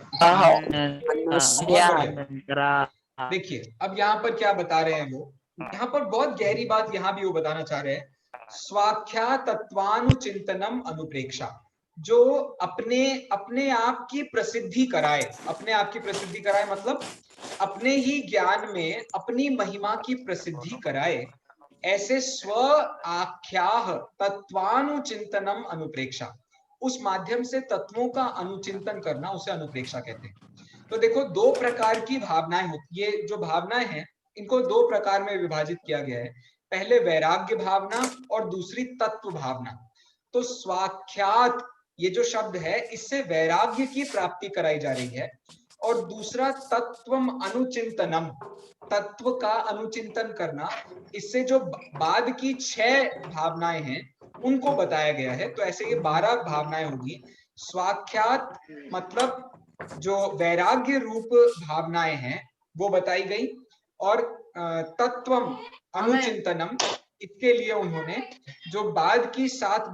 देखिए अब यहाँ पर क्या बता रहे हैं वो, यहाँ पर बहुत गहरी बात यहाँ भी वो बताना चाह रहे हैं। स्वाख्या तत्वानुचिंतनम अनुप्रेक्षा, जो अपने अपने आप की प्रसिद्धि कराए। अपने आप की प्रसिद्धि कराए मतलब अपने ही ज्ञान में अपनी महिमा की प्रसिद्धि कराए, ऐसे स्व आख्याह तत्वानुचिंतनम अनुप्रेक्षा, उस माध्यम से तत्वों का अनुचिंतन करना, उसे अनुप्रेक्षा कहते हैं। तो देखो 2 प्रकार की भावनाएं होती, ये जो भावनाएं हैं इनको 2 प्रकार में विभाजित किया गया है। पहले वैराग्य भावना और दूसरी तत्व भावना। तो स्वाख्यात ये जो शब्द है इससे वैराग्य की प्राप्ति कराई जा रही है, और दूसरा तत्वम अनुचिंतनम, तत्व का अनुचिंतन करना, इससे जो बाद की 6 भावनाएं हैं उनको बताया गया है। तो ऐसे ये 12 भावनाएं होगी। स्वाख्यात मतलब जो वैराग्य रूप भावनाएं हैं वो बताई गई, और तत्वम अनुचिंतनम, इसके लिए उन्होंने जो बाद की 7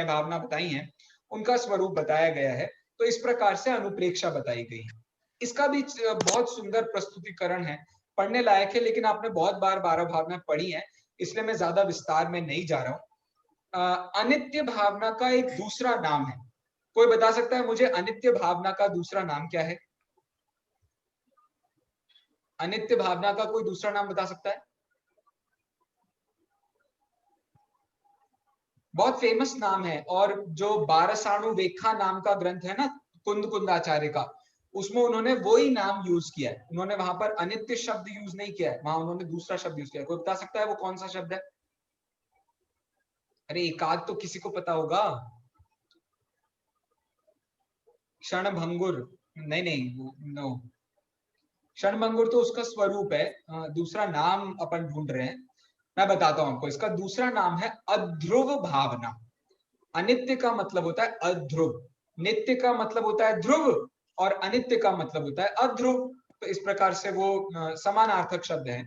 भावना बताई हैं उनका स्वरूप बताया गया है। तो इस प्रकार से अनुप्रेक्षा बताई गई है। इसका भी बहुत सुंदर प्रस्तुतिकरण है, पढ़ने लायक है, लेकिन आपने बहुत बार 12 भावना पढ़ी है, इसलिए मैं ज्यादा विस्तार में नहीं जा रहा हूँ। अनित्य भावना का एक दूसरा नाम है। कोई बता सकता है मुझे अनित्य भावना का दूसरा नाम क्या है? अनित्य भावना का कोई दूसरा नाम बता सकता है? बहुत फेमस नाम है, और जो बारसाणु वेखा नाम का ग्रंथ है ना कुंद कुंदाचार्य का, उसमें उन्होंने वही नाम यूज किया है। उन्होंने वहां पर अनित्य शब्द यूज नहीं किया है, वहां उन्होंने दूसरा शब्द यूज किया है। कोई बता सकता है वो कौन सा शब्द है? अरे एकाध तो किसी को पता होगा। क्षणभंगुर? नहीं नो, क्षणभंगुर तो उसका स्वरूप है, दूसरा नाम अपन ढूंढ रहे हैं। मैं बताता हूं आपको, इसका दूसरा नाम है अध्रुव भावना। अनित्य का मतलब होता है अध्रुव, नित्य का मतलब होता है ध्रुव, और अनित्य का मतलब होता है अध्रुव। तो इस प्रकार से वो समानार्थक शब्द है।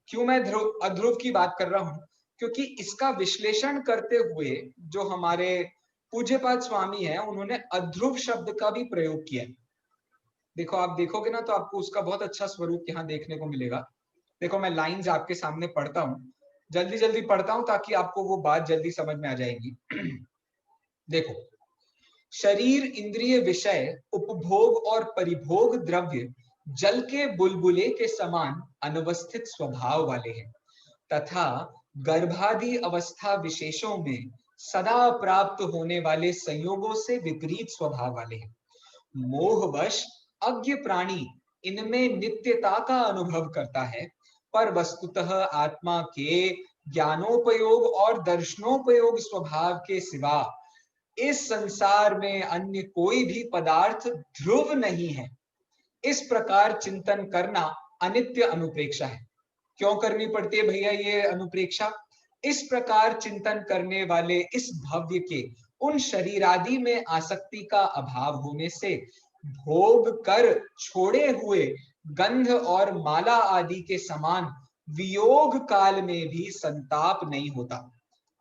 क्यों मैं अध्रुव की बात कर रहा हूं? क्योंकि इसका विश्लेषण करते हुए जो हमारे पूज्यपाद स्वामी है उन्होंने अध्रुव शब्द का भी प्रयोग किया है। देखो आप देखोगे ना तो आपको उसका बहुत अच्छा स्वरूप यहाँ देखने को मिलेगा। देखो मैं लाइंस आपके सामने पढ़ता हूँ, जल्दी जल्दी पढ़ता हूँ ताकि आपको वो बात जल्दी समझ में आ जाएगी। देखो, शरीर, इंद्रिय, विषय, उपभोग और परिभोग द्रव्य जल के बुलबुले के समान अनवस्थित स्वभाव वाले हैं, तथा गर्भादि अवस्था विशेषों में सदा प्राप्त होने वाले संयोगों से विपरीत स्वभाव वाले हैं। मोहवश अज्ञ प्राणी इनमें नित्यता का अनुभव करता है, पर वस्तुतः आत्मा के ज्ञानोपयोग और दर्शनोपयोग स्वभाव के सिवा इस संसार में अन्य कोई भी पदार्थ ध्रुव नहीं है। इस प्रकार चिंतन करना अनित्य अनुप्रेक्षा है। क्यों करनी पड़ती है भैया ये अनुप्रेक्षा? इस प्रकार चिंतन करने वाले इस भव्य के उन शरीरादि में आसक्ति का अभाव होने से भोग कर छोड़े हुए गंध और माला आदि के समान वियोग काल में भी संताप नहीं होता।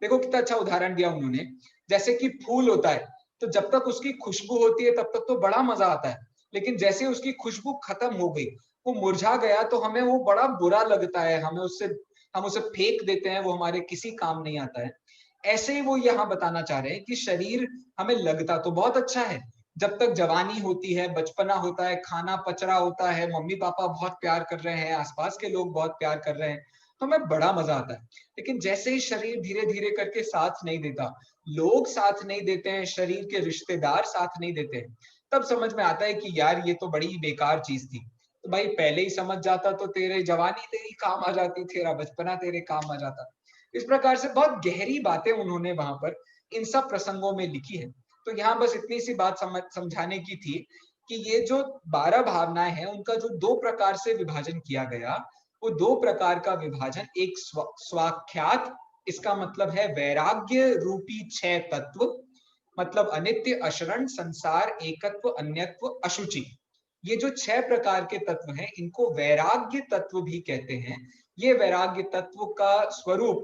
देखो कितना अच्छा उदाहरण दिया उन्होंने। जैसे कि फूल होता है, तो जब तक उसकी खुशबू होती है तब तक तो बड़ा मजा आता है, लेकिन जैसे उसकी खुशबू खत्म हो गई, वो मुरझा गया, तो हमें वो बड़ा बुरा लगता है, हम उसे फेंक देते हैं, वो हमारे किसी काम नहीं आता है। ऐसे ही वो यहाँ बताना चाह रहे हैं कि शरीर हमें लगता तो बहुत अच्छा है, जब तक जवानी होती है, बचपना होता है, खाना पच रहा होता है, मम्मी पापा बहुत प्यार कर रहे हैं, आसपास के लोग बहुत प्यार कर रहे हैं, तो हमें बड़ा मजा आता है। लेकिन जैसे ही शरीर धीरे धीरे करके साथ नहीं देता, लोग साथ नहीं देते हैं, शरीर के रिश्तेदार साथ नहीं देते हैं, तब समझ में आता है कि यार ये तो बड़ी बेकार चीज थी। तो भाई पहले ही समझ जाता तो तेरे जवानी तेरी काम आ जाती, तेरा बचपना तेरे काम आ जाता। इस प्रकार से बहुत गहरी बातें उन्होंने वहां पर इन सब प्रसंगों में लिखी है। तो यहाँ बस इतनी सी बात समझाने की थी कि ये जो 12 भावनाएं हैं उनका जो 2 प्रकार से विभाजन किया गया, वो 2 प्रकार का विभाजन, एक स्वाख्यात, इसका मतलब है वैराग्य रूपी 6 तत्व, मतलब अनित्य, अशरण, संसार, एकत्व, अन्यत्व, अशुचि। ये जो 6 प्रकार के तत्व हैं इनको वैराग्य तत्व भी कहते हैं। ये वैराग्य तत्व का स्वरूप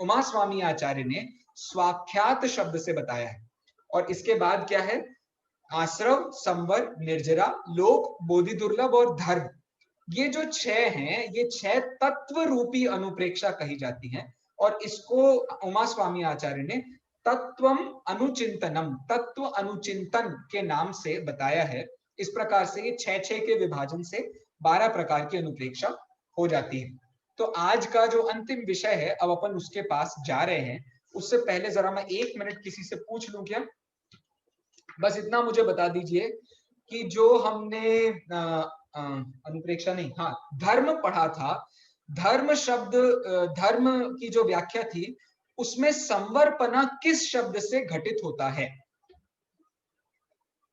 उमा स्वामी आचार्य ने स्वाख्यात शब्द से बताया है। और इसके बाद क्या है? आश्रव, संवर, निर्जरा, लोक, बोधि दुर्लभ और धर्म। ये जो 6 हैं, ये 6 तत्व रूपी अनुप्रेक्षा कही जाती हैं, और इसको उमा स्वामी आचार्य ने तत्वम अनुचिंतनम, तत्व अनुचिंतन के नाम से बताया है। इस प्रकार से ये 6 के विभाजन से 12 प्रकार की अनुप्रेक्षा हो जाती है। तो आज का जो अंतिम विषय है, अब अपन उसके पास जा रहे हैं। उससे पहले जरा मैं 1 मिनट किसी से पूछ लूं क्या? बस इतना मुझे बता दीजिए कि जो हमने अनुप्रेक्षा नहीं, हाँ, धर्म पढ़ा था, धर्म शब्द, धर्म की जो व्याख्या थी उसमें संवरपना किस शब्द से घटित होता है?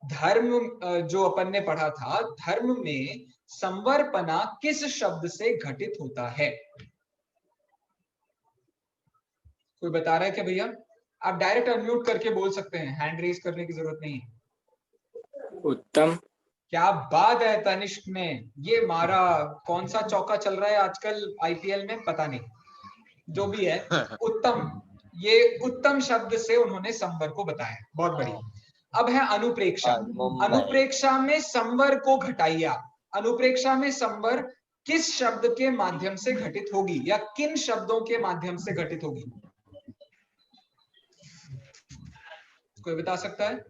धर्म जो अपन ने पढ़ा था, धर्म में संवरपना किस शब्द से घटित होता है? कोई बता रहा है क्या भैया? आप डायरेक्ट अनम्यूट करके बोल सकते हैं, हैंड रेज करने की जरूरत नहीं है। उत्तम। क्या बात है तनिष्क ने ये मारा। कौन सा चौका चल रहा है आजकल आईपीएल में पता नहीं, जो भी है, उत्तम। ये उत्तम शब्द से उन्होंने संवर को बताया, बहुत बढ़िया। अब है अनुप्रेक्षा। अनुप्रेक्षा में संवर को घटाइए। अनुप्रेक्षा में संवर किस शब्द के माध्यम से घटित होगी, या किन शब्दों के माध्यम से घटित होगी? कोई बता सकता है?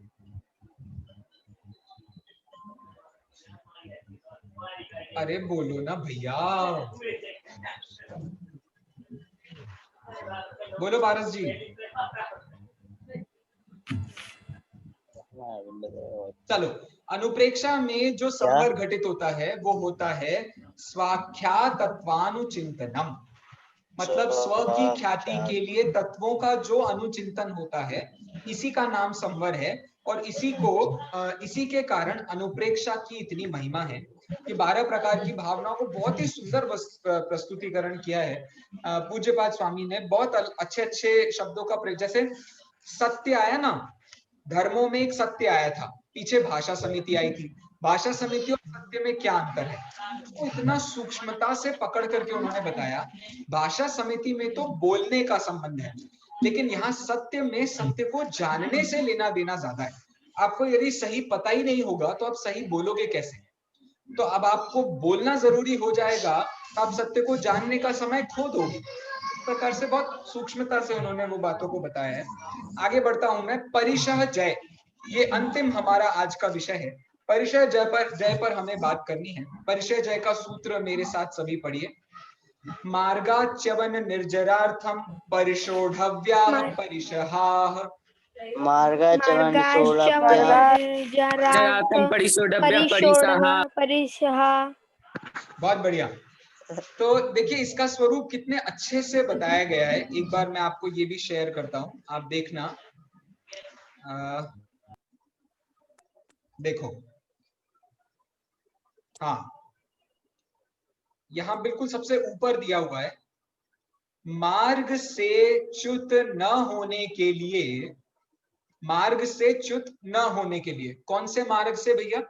अरे बोलो ना भैया, बोलो पारस जी। चलो, अनुप्रेक्षा में जो संवर घटित होता है वो होता है स्वाख्यातत्वानुचिंतनम, मतलब स्व की ख्याति के लिए तत्वों का जो अनुचिंतन होता है, इसी का नाम संवर है। और इसी के कारण अनुप्रेक्षा की इतनी महिमा है कि 12 प्रकार की भावनाओं को बहुत ही सुंदर प्रस्तुतिकरण किया है पूज्यपाद स्वामी ने। बहुत अच्छे अच्छे शब्दों का प्रयोग, जैसे सत्य आया ना, धर्मों में एक सत्य आया था, पीछे भाषा समिति आई थी। भाषा समिति और सत्य में क्या अंतर है, तो इतना सूक्ष्मता से पकड़ करके उन्होंने बताया। भाषा समिति में तो बोलने का संबंध है, लेकिन यहाँ सत्य में सत्य को जानने से लेना देना ज्यादा है। आपको यदि सही पता ही नहीं होगा तो आप सही बोलोगे कैसे? तो अब आपको बोलना जरूरी हो जाएगा, तो आप सत्य को जानने का समय खो दोगे। इस प्रकार से बहुत सूक्ष्मता से उन्होंने वो बातों को बताया है। आगे बढ़ता हूं मैं। परिशः जय, ये अंतिम हमारा आज का विषय है। परिशः जय पर हमें बात करनी है। परिशः जय का सूत्र मेरे साथ सभी पढ़िए। मार्गाच्यवन निर्जरार्थम परिशोढव्याः मार्ग- परिशहाः। मार्गाचरण मार्गाश्चवन निर्जरार्थम परिशोधव्य परिशोधः परिसहा। परिसः। बहुत बढ़िया। तो देखिए इसका स्वरूप कितने अच्छे से बताया गया है। एक बार मैं आपको ये भी शेयर करता हूं, आप देखना। देखो, हाँ, यहाँ बिल्कुल सबसे ऊपर दिया हुआ है, मार्ग से च्युत न होने के लिए, मार्ग से च्युत न होने के लिए। कौन से मार्ग से भैया?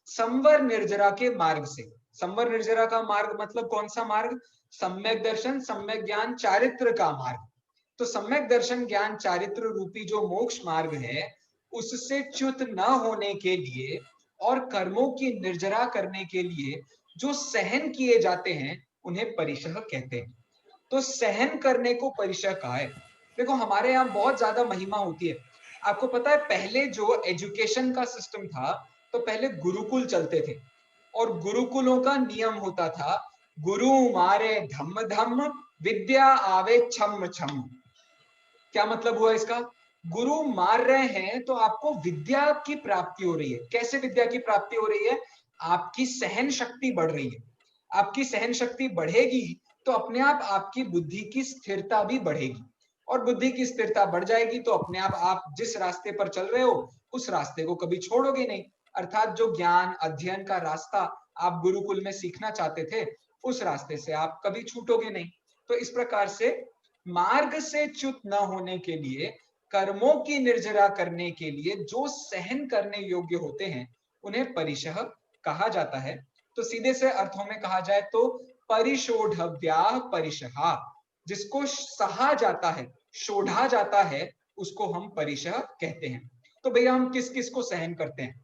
संवर निर्जरा के मार्ग से। संवर निर्जरा का मार्ग मतलब कौन सा मार्ग? सम्यक दर्शन, सम्यक ज्ञान, चारित्र का मार्ग। तो सम्यक दर्शन, ज्ञान, चारित्र रूपी जो मोक्ष मार्ग है, उससे च्युत न होने के लिए और कर्मों की निर्जरा करने के लिए जो सहन किए जाते हैं उन्हें परिशह कहते हैं। तो सहन करने को परिशह कहा है। देखो हमारे यहाँ बहुत ज्यादा महिमा होती है। आपको पता है पहले जो एजुकेशन का सिस्टम था, तो पहले गुरुकुल चलते थे और गुरुकुलों का नियम होता था, गुरु मारे धम्म धम्म, विद्या आवे छम छम। क्या मतलब हुआ इसका? गुरु मार रहे हैं तो आपको विद्या की प्राप्ति हो रही है। कैसे विद्या की प्राप्ति हो रही है? आपकी सहन शक्ति बढ़ रही है। आपकी सहन शक्ति बढ़ेगी तो अपने आप आपकी बुद्धि की स्थिरता भी बढ़ेगी, और बुद्धि की स्थिरता बढ़ जाएगी तो अपने आप जिस रास्ते पर चल रहे हो उस रास्ते को कभी छोड़ोगे नहीं। अर्थात जो ज्ञान अध्ययन का रास्ता आप गुरुकुल में सीखना चाहते थे, उस रास्ते से आप कभी छूटोगे नहीं। तो इस प्रकार से मार्ग से च्युत न होने के लिए, कर्मों की निर्जरा करने के लिए जो सहन करने योग्य होते हैं उन्हें परिशह कहा जाता है। तो सीधे से अर्थों में कहा जाए तो परिशोढव्याः परिशहा, जिसको सहा जाता है, शोढ़ा जाता है, उसको हम परिशह कहते हैं। तो भैया हम किस किस को सहन करते हैं?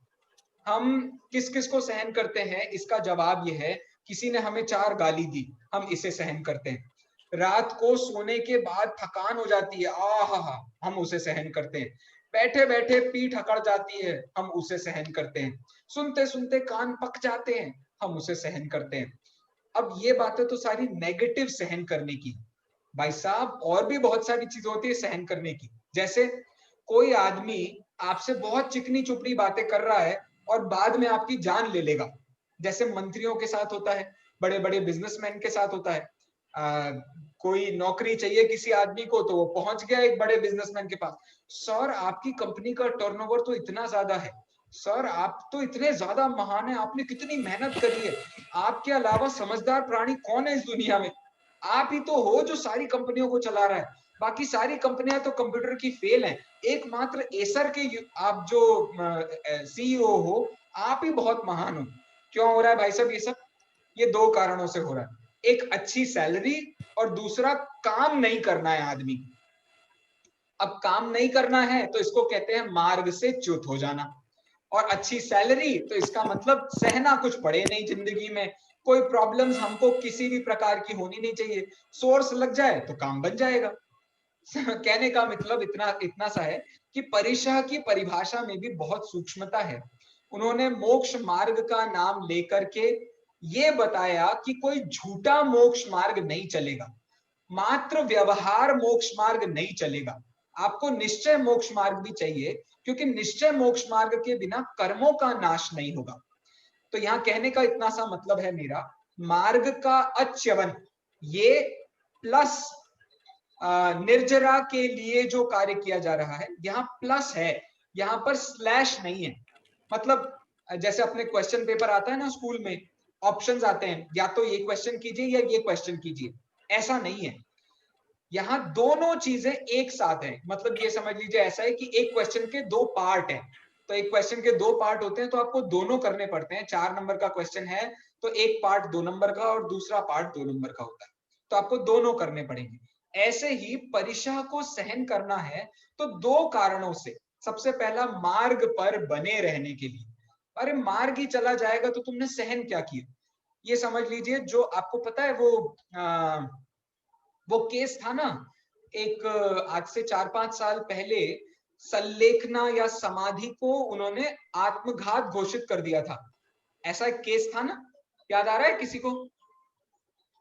हम किस किस को सहन करते हैं? इसका जवाब यह है, किसी ने हमें 4 गाली दी, हम इसे सहन करते हैं। रात को सोने के बाद थकान हो जाती है, आहा, हम उसे सहन करते हैं। बैठे बैठे पीठ अकड़ जाती है, हम उसे सहन करते हैं। सुनते सुनते कान पक जाते हैं, हम उसे सहन करते हैं। अब ये बातें तो सारी नेगेटिव सहन करने की। भाई साहब और भी बहुत सारी चीजें होती है सहन करने की। जैसे कोई आदमी आपसे बहुत चिकनी चुपड़ी बातें कर रहा है और बाद में आपकी जान ले लेगा, जैसे मंत्रियों के साथ होता है, बड़े बड़े बिजनेसमैन के साथ होता है। कोई नौकरी चाहिए किसी आदमी को तो वो पहुंच गया एक बड़े बिजनेसमैन के पास, सर आपकी कंपनी का टर्नओवर तो इतना ज्यादा है, सर आप तो इतने ज्यादा महान है, आपने कितनी मेहनत करी है, आपके अलावा समझदार प्राणी कौन है इस दुनिया में? आप ही तो हो जो सारी कंपनियों को चला रहा है, बाकी सारी कंपनियां तो कंप्यूटर की फेल हैं, एकमात्र एसर के आप जो सीईओ हो, आप ही बहुत महान हो। क्यों हो रहा है भाई साहब ये सब? ये 2 कारणों से हो रहा है, एक अच्छी सैलरी और दूसरा काम नहीं करना है आदमी। अब काम नहीं करना है तो इसको कहते हैं मार्ग से च्युत हो जाना, और अच्छी सैलरी तो इसका मतलब सहना कुछ पड़े नहीं जिंदगी में, कोई प्रॉब्लम्स हमको किसी भी प्रकार की होनी नहीं चाहिए, सोर्स लग जाए तो काम बन जाएगा। कहने का मतलब इतना सा है कि परिशह की परिभाषा में भी बहुत सूक्ष्मता है। उन्होंने मोक्ष मार्ग का नाम लेकर के ये बताया कि कोई झूठा मोक्ष मार्ग नहीं चलेगा, मात्र व्यवहार मोक्ष मार्ग नहीं चलेगा, आपको निश्चय मोक्ष मार्ग भी चाहिए, क्योंकि निश्चय मोक्ष मार्ग के बिना कर्मों का नाश नहीं होगा। तो यहाँ कहने का इतना सा मतलब है मेरा, मार्ग का अच्यवन, ये प्लस निर्जरा के लिए जो कार्य किया जा रहा है, यहाँ प्लस है, यहाँ पर स्लैश नहीं है। मतलब जैसे अपने क्वेश्चन पेपर आता है ना स्कूल में, ऑप्शंस आते हैं, या तो ये क्वेश्चन कीजिए या ये क्वेश्चन कीजिए, ऐसा नहीं है। यहाँ दोनों चीजें एक साथ हैं। मतलब ये समझ लीजिए ऐसा है कि एक क्वेश्चन के 2 पार्ट हैं, तो एक क्वेश्चन के 2 पार्ट होते हैं तो आपको दोनों करने पड़ते हैं। 4 नंबर का क्वेश्चन है तो एक पार्ट 2 नंबर का और दूसरा पार्ट 2 नंबर का होता है, तो आपको दोनों करने पड़ेंगे। ऐसे ही परिशह को सहन करना है तो 2 कारणों से। सबसे पहला, मार्ग पर बने रहने के लिए। अरे मार्ग ही चला जाएगा तो तुमने सहन क्या किया? ये समझ लीजिए, जो आपको पता है वो केस था ना, एक आज से 4-5 साल पहले, सल्लेखना या समाधि को उन्होंने आत्मघात घोषित कर दिया था। ऐसा एक केस था ना, याद आ रहा है किसी को?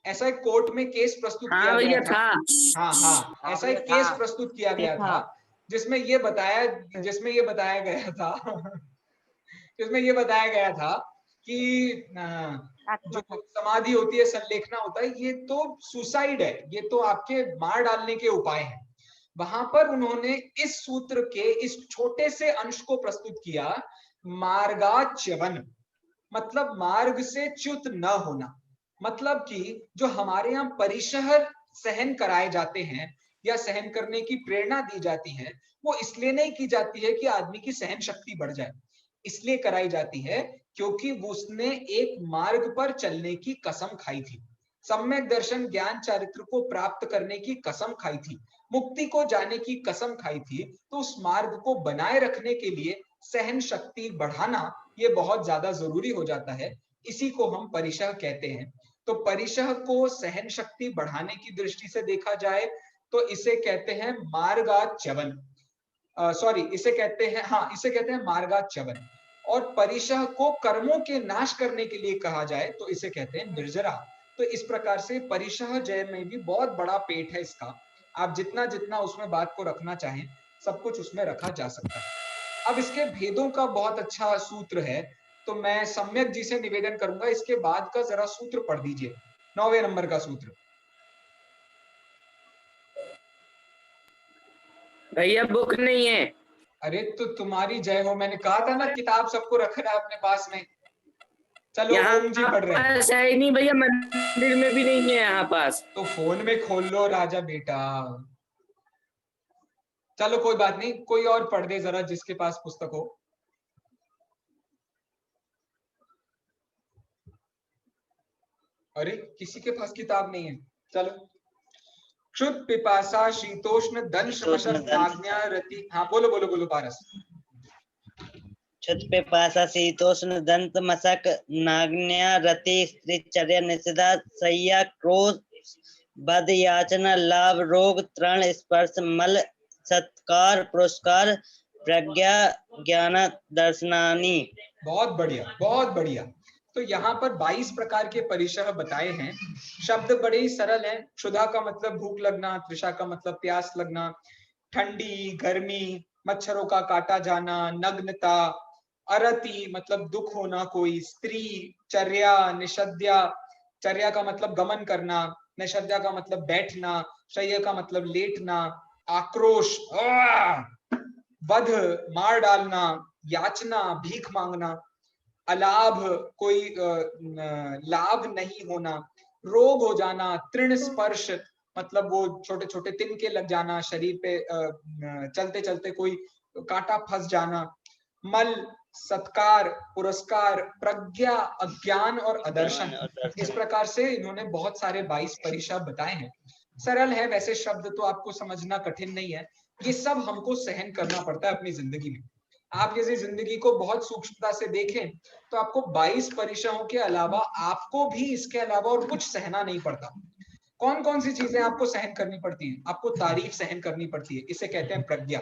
ऐसा एक कोर्ट में केस प्रस्तुत हाँ किया भैया गया था। था। हाँ हाँ, ऐसा एक केस प्रस्तुत किया गया था जिसमें ये बताया गया था जिसमें ये बताया गया था कि जो समाधि होती है, संलेखना होता है, ये तो सुसाइड है, ये तो आपके मार डालने के उपाय हैं। वहां पर उन्होंने इस सूत्र के इस छोटे से अंश को प्रस्तुत किया, मार्गाच्यवन, मतलब मार्ग से च्युत न होना। मतलब कि जो हमारे यहाँ परिशह सहन कराए जाते हैं या सहन करने की प्रेरणा दी जाती है, वो इसलिए नहीं की जाती है कि आदमी की सहन शक्ति बढ़ जाए, इसलिए कराई जाती है क्योंकि उसने एक मार्ग पर चलने की कसम खाई थी, सम्यक दर्शन ज्ञान चारित्र को प्राप्त करने की कसम खाई थी, मुक्ति को जाने की कसम खाई थी। तो उस मार्ग को बनाए रखने के लिए सहन शक्ति बढ़ाना ये बहुत ज्यादा जरूरी हो जाता है, इसी को हम परिशह कहते हैं। तो परिशह को सहन शक्ति बढ़ाने की दृष्टि से देखा जाए तो इसे कहते हैं मार्गाच्यवन, सॉरी इसे कहते हैं मार्गाच्यवन। और परिशह को कर्मों के नाश करने के लिए कहा जाए तो इसे कहते हैं निर्जरा। तो इस प्रकार से परिशह जय में भी बहुत बड़ा पेट है इसका, आप जितना जितना उसमें बात को रखना चाहें सब कुछ उसमें रखा जा सकता है। अब इसके भेदों का बहुत अच्छा सूत्र है, तो मैं सम्यक जी से निवेदन करूंगा इसके बाद का जरा सूत्र पढ़ दीजिए, 9वें नंबर का सूत्र। भैया बुक नहीं है। अरे तो तुम्हारी जय हो, मैंने कहा था ना किताब सबको रखना है अपने पास में। चलो ओम जी पढ़ रहे हैं। पास है ही नहीं भैया, मंदिर में भी नहीं है यहाँ पास। तो फोन में खोल लो राजा बेटा। चलो कोई बात नहीं, कोई और पढ़ दे जरा जिसके पास पुस्तक हो। अरे किसी के पास किताब नहीं है, चलो। क्षुत पिपासा शीतोष्ण दंश मशक आज्ञा रति, हाँ बोलो बोलो बोलो पारस। क्षुत पिपासा शीतोष्ण दंत मशक नाग्न्या रति स्त्रीचर्या निषेधा सय्या क्रोध बद याचना लाभ रोग तृण स्पर्श मल सत्कार पुरस्कार प्रज्ञा ज्ञान दर्शनानि। बहुत बढ़िया बहुत बढ़िया। तो यहाँ पर 22 प्रकार के परिशह बताए हैं। शब्द बड़े ही सरल हैं। क्षुधा का मतलब भूख लगना, तृषा का मतलब प्यास लगना, ठंडी गर्मी, मच्छरों का काटा जाना, नग्नता, अरति मतलब दुख होना कोई, स्त्री, चर्या, निषद्या, चर्या का मतलब गमन करना, निषद्या का मतलब बैठना, शय्या का मतलब लेटना, आक्रोश वध मार डालना, याचना भीख मांगना, अलाभ कोई लाभ नहीं होना, रोग हो जाना, तृण स्पर्श मतलब वो छोटे छोटे तिनके लग जाना शरीर पे, चलते चलते कोई कांटा फंस जाना, मल सत्कार पुरस्कार प्रज्ञा अज्ञान और अदर्शन। इस प्रकार से इन्होंने बहुत सारे 22 परिशह बताए हैं। सरल है वैसे, शब्द तो आपको समझना कठिन नहीं है, ये सब हमको सहन करना पड़ता है अपनी जिंदगी में। आप यदि जिंदगी को बहुत सूक्ष्मता से देखें तो आपको 22 परिशहों के अलावा आपको भी इसके अलावा और कुछ सहना नहीं पड़ता। कौन कौन सी चीजें आपको सहन करनी पड़ती हैं? आपको तारीफ सहन करनी पड़ती है, इसे कहते हैं प्रज्ञा।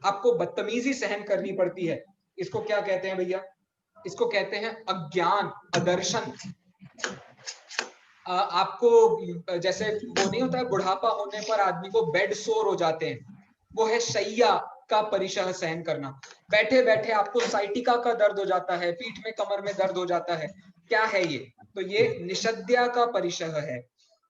आपको बदतमीजी सहन करनी पड़ती है, इसको क्या कहते हैं भैया? इसको कहते हैं अज्ञान अदर्शन। आपको जैसे वो नहीं होता है बुढ़ापा होने पर आदमी को बेड सोर हो जाते हैं, वो है शैया का परिशह सहन करना। बैठे बैठे आपको साइटिका का दर्द हो जाता है, पीठ में कमर में दर्द हो जाता है, क्या है ये? तो ये निषद्या का परिशह है।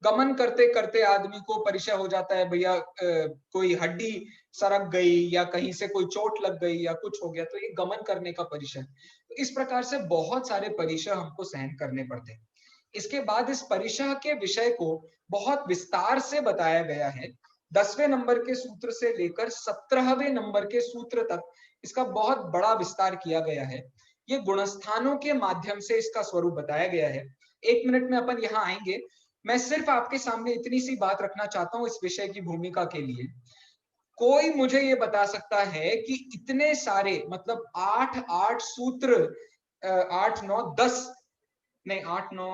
गमन करते करते आदमी को परिशह हो जाता है भैया, कोई हड्डी सरक गई या कहीं से कोई चोट लग गई या कुछ हो गया, तो ये गमन करने का परिशह। तो इस प्रकार से बहुत सारे परिशह हमको सहन करने पड़ते हैं। इसके बाद इस परिशह के विषय को बहुत विस्तार से बताया गया है। 10वें नंबर के सूत्र से लेकर 17वें नंबर के सूत्र तक इसका बहुत बड़ा विस्तार किया गया है। ये गुणस्थानों के माध्यम से इसका स्वरूप बताया गया है। 1 मिनट में अपन यहाँ आएंगे। मैं सिर्फ आपके सामने इतनी सी बात रखना चाहता हूँ इस विषय की भूमिका के लिए। कोई मुझे ये बता सकता है कि इतने सारे मतलब 8 सूत्र, 8 9 10 नहीं 8 9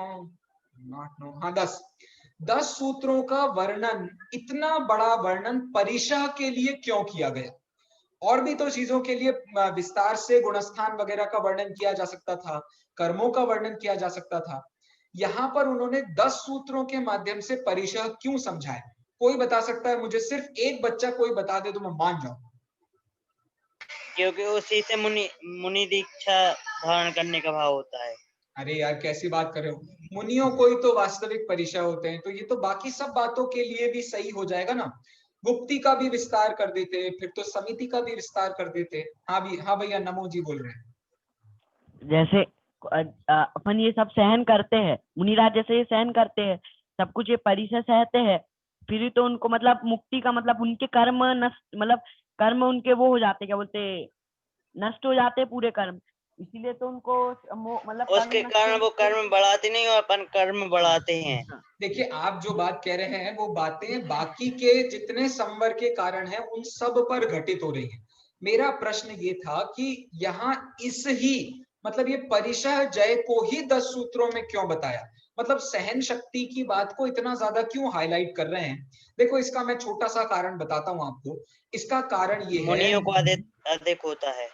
हाँ 10 सूत्रों का वर्णन, इतना बड़ा वर्णन परिशह के लिए क्यों किया गया? और भी तो चीजों के लिए विस्तार से गुणस्थान वगैरह का वर्णन किया जा सकता था, कर्मों का वर्णन किया जा सकता था, यहाँ पर उन्होंने 10 सूत्रों के माध्यम से परिशह क्यों समझाया? कोई बता सकता है मुझे? सिर्फ एक बच्चा कोई बता दे तो मैं मान जाऊं। क्योंकि उसी से मुनि दीक्षा धारण करने का भाव होता है। अरे यार कैसी बात कर रहे हो, मुनियों को ही तो वास्तविक परिचय होते हैं, तो ये तो बाकी सब बातों के लिए भी सही हो जाएगा ना। गुप्ती का भी विस्तार कर देते, फिर तो समिति का भी विस्तार कर देते। हाँ भी, हाँ भैया नमो जी बोल रहे हैं। जैसे अपन ये सब सहन करते हैं, मुनिराज जैसे ये सहन करते हैं, सब कुछ ये परिसर सहते हैं, फिर तो उनको मतलब मुक्ति का मतलब उनके कर्म नष्ट, मतलब कर्म उनके वो हो जाते, क्या बोलते, नष्ट हो जाते पूरे कर्म, इसीलिए तो उनको मतलब उसके कारण वो कर्म बढ़ाते नहीं और अपन कर्म बढ़ाते हैं। देखिए आप जो बात कह रहे हैं वो बातें बाकी के जितने संवर के कारण हैं उन सब पर घटित हो रही हैं। मेरा प्रश्न ये था कि यहाँ इस ही मतलब ये परिशह जय को ही 10 सूत्रों में क्यों बताया, मतलब सहन शक्ति की बात को इतना ज्यादा क्यों हाईलाइट कर रहे हैं? देखो इसका मैं छोटा सा कारण बताता हूं आपको। इसका कारण ये है, मुनियों को अधिक होता है।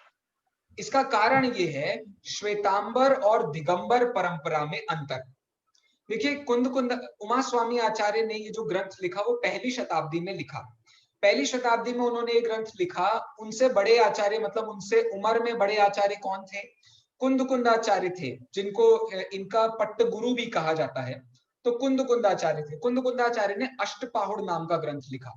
इसका कारण ये है श्वेतांबर और दिगंबर परंपरा में अंतर। देखिए कुंद उमा स्वामी आचार्य ने ये जो ग्रंथ लिखा वो पहली शताब्दी में लिखा। पहली शताब्दी में उन्होंने एक ग्रंथ लिखा। उनसे बड़े आचार्य मतलब उनसे उम्र में बड़े आचार्य कौन थे? कुंदाचार्य थे, जिनको इनका पट्ट गुरु भी कहा जाता है। तो कुंदाचार्य थे। कुंदाचार्य ने अष्टपाहुड़ नाम का ग्रंथ लिखा।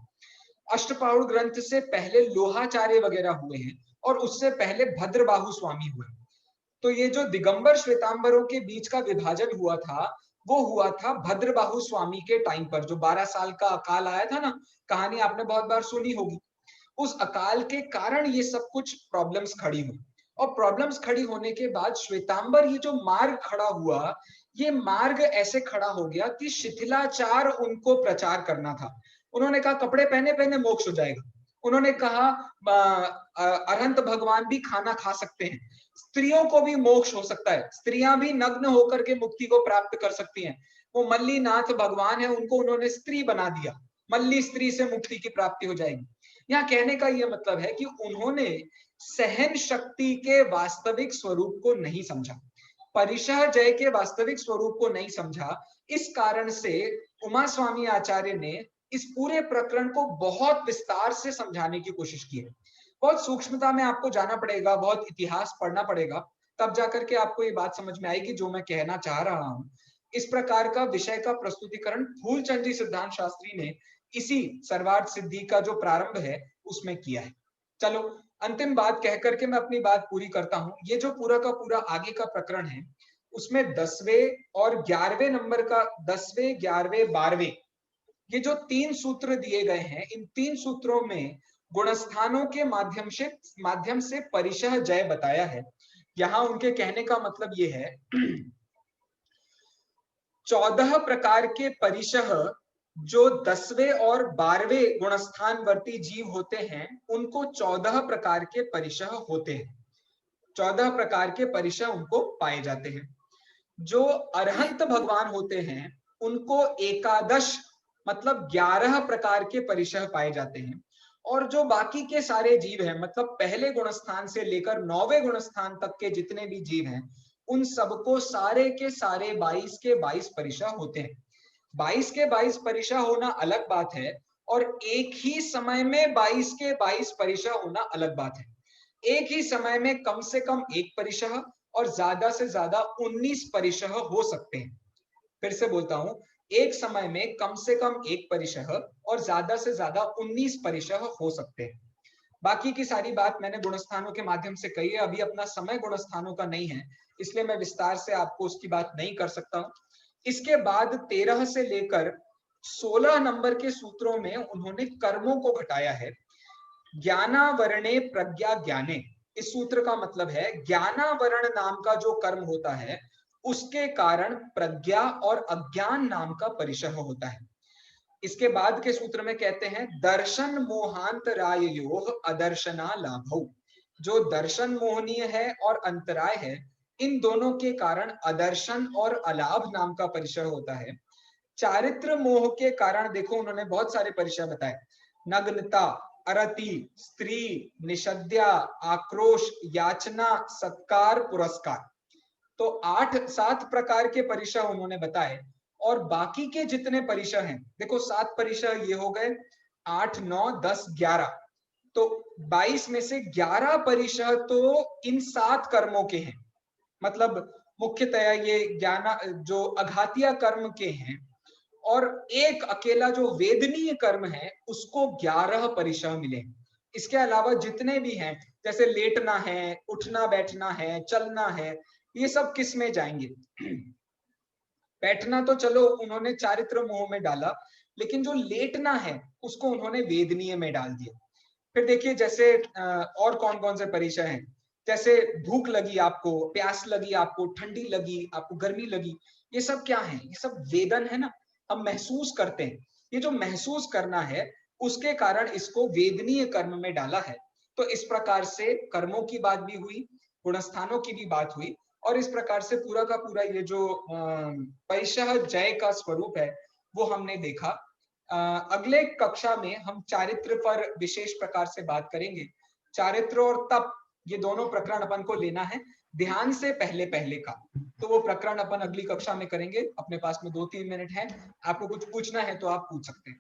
अष्टपाहुड़ ग्रंथ से पहले लोहाचार्य वगैरह हुए हैं और उससे पहले भद्रबाहु स्वामी हुए। तो ये जो दिगंबर श्वेतांबरों के बीच का विभाजन हुआ था वो हुआ था भद्रबाहु स्वामी के टाइम पर, जो 12 साल का अकाल आया था ना, कहानी आपने बहुत बार सुनी होगी। उस अकाल के कारण ये सब कुछ प्रॉब्लम्स खड़ी हुई, और प्रॉब्लम्स खड़ी होने के बाद श्वेतांबर ये जो मार्ग खड़ा हुआ, ये मार्ग ऐसे खड़ा हो गया कि शिथिलाचार उनको प्रचार करना था। उन्होंने कहा कपड़े पहने पहने मोक्ष हो जाएगा। उन्होंने कहा अरहंत भगवान भी खाना खा सकते हैं, स्त्रियों को भी मोक्ष हो सकता है, स्त्रियां भी नग्न होकर के मुक्ति को प्राप्त कर सकती हैं। वो मल्लीनाथ भगवान है, उनको उन्होंने स्त्री बना दिया, मल्ली स्त्री से मुक्ति की प्राप्ति हो जाएगी। यहाँ कहने का यह मतलब है कि उन्होंने सहन शक्ति के वास्तविक स्वरूप को नहीं समझा, परिशह जय के वास्तविक स्वरूप को नहीं समझा। इस कारण से उमा स्वामी आचार्य ने इस पूरे प्रकरण को बहुत विस्तार से समझाने की कोशिश की है। बहुत सूक्ष्मता में आपको जाना पड़ेगा, बहुत इतिहास पढ़ना पड़ेगा, तब जाकर के आपको ये बात समझ में आएगी जो मैं कहना चाह रहा हूं। इस प्रकार का विषय का प्रस्तुतिकरण फूलचंद जी सिद्धांत शास्त्री ने इसी सर्वार्थ सिद्धि का जो प्रारंभ है उसमें किया है। चलो अंतिम बात कहकर के मैं अपनी बात पूरी करता हूं। ये जो पूरा का पूरा आगे का प्रकरण है उसमें 10वें और 11वें नंबर का, 10वें 11वें 12वें, ये जो 3 सूत्र दिए गए हैं, इन 3 सूत्रों में गुणस्थानों के माध्यम से परिशह जय बताया है। यहां उनके कहने का मतलब ये है 14 प्रकार के परिशह जो 10वें और 12वें गुणस्थानवर्ती जीव होते हैं उनको 14 प्रकार के परिशह होते हैं, 14 प्रकार के परिशह उनको पाए जाते हैं। जो अरहंत भगवान होते हैं उनको एकादश मतलब 11 प्रकार के परिशह पाए जाते हैं। और जो बाकी के सारे जीव हैं, मतलब पहले गुणस्थान से लेकर 9वें गुणस्थान तक के जितने भी जीव हैं, उन सबको सारे के सारे 22 के 22 परिशह होते हैं। 22 के 22 परिशह होना अलग बात है, और एक ही समय में 22 के 22 परिशह होना अलग बात है। एक ही समय में कम से कम एक परिशह और ज्यादा से ज्यादा 19 परिशह हो सकते हैं। फिर से बोलता हूं, एक समय में कम से कम एक परिशह और ज्यादा से ज्यादा 19 परिशह हो सकते हैं। बाकी की सारी बात मैंने गुणस्थानों के माध्यम से कही है। अभी अपना समय गुणस्थानों का नहीं है, इसलिए मैं विस्तार से आपको उसकी बात नहीं कर सकता हूं। इसके बाद 13 से लेकर 16 नंबर के सूत्रों में उन्होंने कर्मों को घटाया है। ज्ञानावरणे प्रज्ञा ज्ञाने, इस सूत्र का मतलब है ज्ञानावरण नाम का जो कर्म होता है उसके कारण प्रज्ञा और अज्ञान नाम का परिशह होता है। इसके बाद के सूत्र में कहते हैं दर्शन मोहांतरायोः अदर्शना लाभौ, जो दर्शन मोहनीय है और अंतराय है, इन दोनों के कारण अदर्शन और अलाभ नाम का परिशह होता है। चारित्र मोह के कारण देखो उन्होंने बहुत सारे परिशह बताए, नग्नता, अरति, स्त्री, निषद्या, आक्रोश, याचना, सत्कार, पुरस्कार। तो 7 प्रकार के परिशह उन्होंने बताए, और बाकी के जितने परिशह हैं, देखो 7 परिशह ये हो गए, 8, 9, 10, 11, तो 22 में से 11 परिशह तो इन 7 कर्मों के हैं, मतलब मुख्यतया ये ज्ञान जो अघातिया कर्म के हैं, और एक अकेला जो वेदनीय कर्म है उसको 11 परिशह मिले। इसके अलावा जितने भी हैं, जैसे लेटना है, उठना बैठना है, चलना है, ये सब किस में जाएंगे? बैठना तो चलो उन्होंने चारित्र मोह में डाला, लेकिन जो लेटना है उसको उन्होंने वेदनीय में डाल दिया। फिर देखिए जैसे और कौन कौन से परिचय हैं, जैसे भूख लगी आपको, प्यास लगी आपको, ठंडी लगी आपको, गर्मी लगी, ये सब क्या है? ये सब वेदन है ना, हम महसूस करते हैं। ये जो महसूस करना है उसके कारण इसको वेदनीय कर्म में डाला है। तो इस प्रकार से कर्मों की बात भी हुई, गुणस्थानों की भी बात हुई, और इस प्रकार से पूरा का पूरा ये जो परिशह जय का स्वरूप है वो हमने देखा। अगले कक्षा में हम चारित्र पर विशेष प्रकार से बात करेंगे। चारित्र और तप, ये दोनों प्रकरण अपन को लेना है ध्यान से पहले पहले का, तो वो प्रकरण अपन अगली कक्षा में करेंगे। अपने पास में 2-3 मिनट है, आपको कुछ पूछना है तो आप पूछ सकते हैं।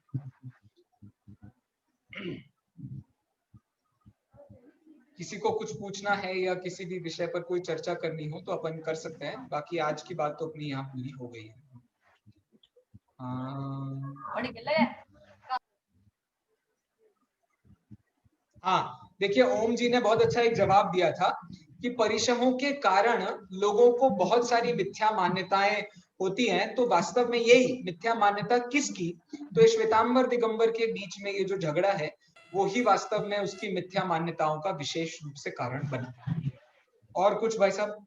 किसी को कुछ पूछना है या किसी भी विषय पर कोई चर्चा करनी हो तो अपन कर सकते हैं, बाकी आज की बात तो अपनी यहाँ पूरी हो गई है। हाँ, देखिए ओम जी ने बहुत अच्छा एक जवाब दिया था कि परिश्रमों के कारण लोगों को बहुत सारी मिथ्या मान्यताएं होती हैं, तो वास्तव में यही मिथ्या मान्यता किसकी? तो श्वेतांबर दिगंबर के बीच में ये जो झगड़ा है वो ही वास्तव में उसकी मिथ्या मान्यताओं का विशेष रूप से कारण बना। और कुछ भाई साहब?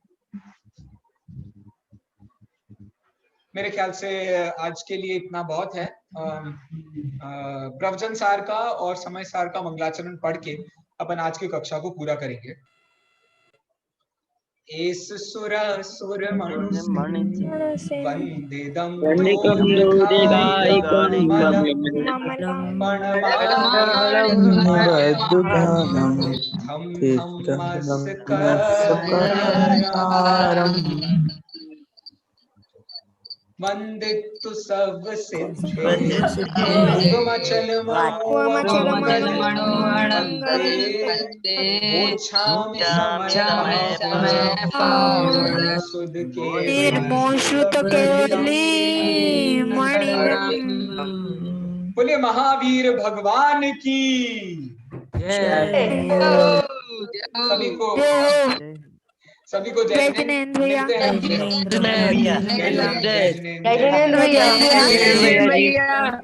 मेरे ख्याल से आज के लिए इतना बहुत है। प्रवचन सार का और समय सार का मंगलाचरण पढ़ के अपन आज की कक्षा को पूरा करेंगे। एस सुर सुर वंदिदं वंदितु सब सिद्धे बोलिए महावीर भगवान की सभी को जय जिनेंद्र भैया। जय जिनेंद्र भैया।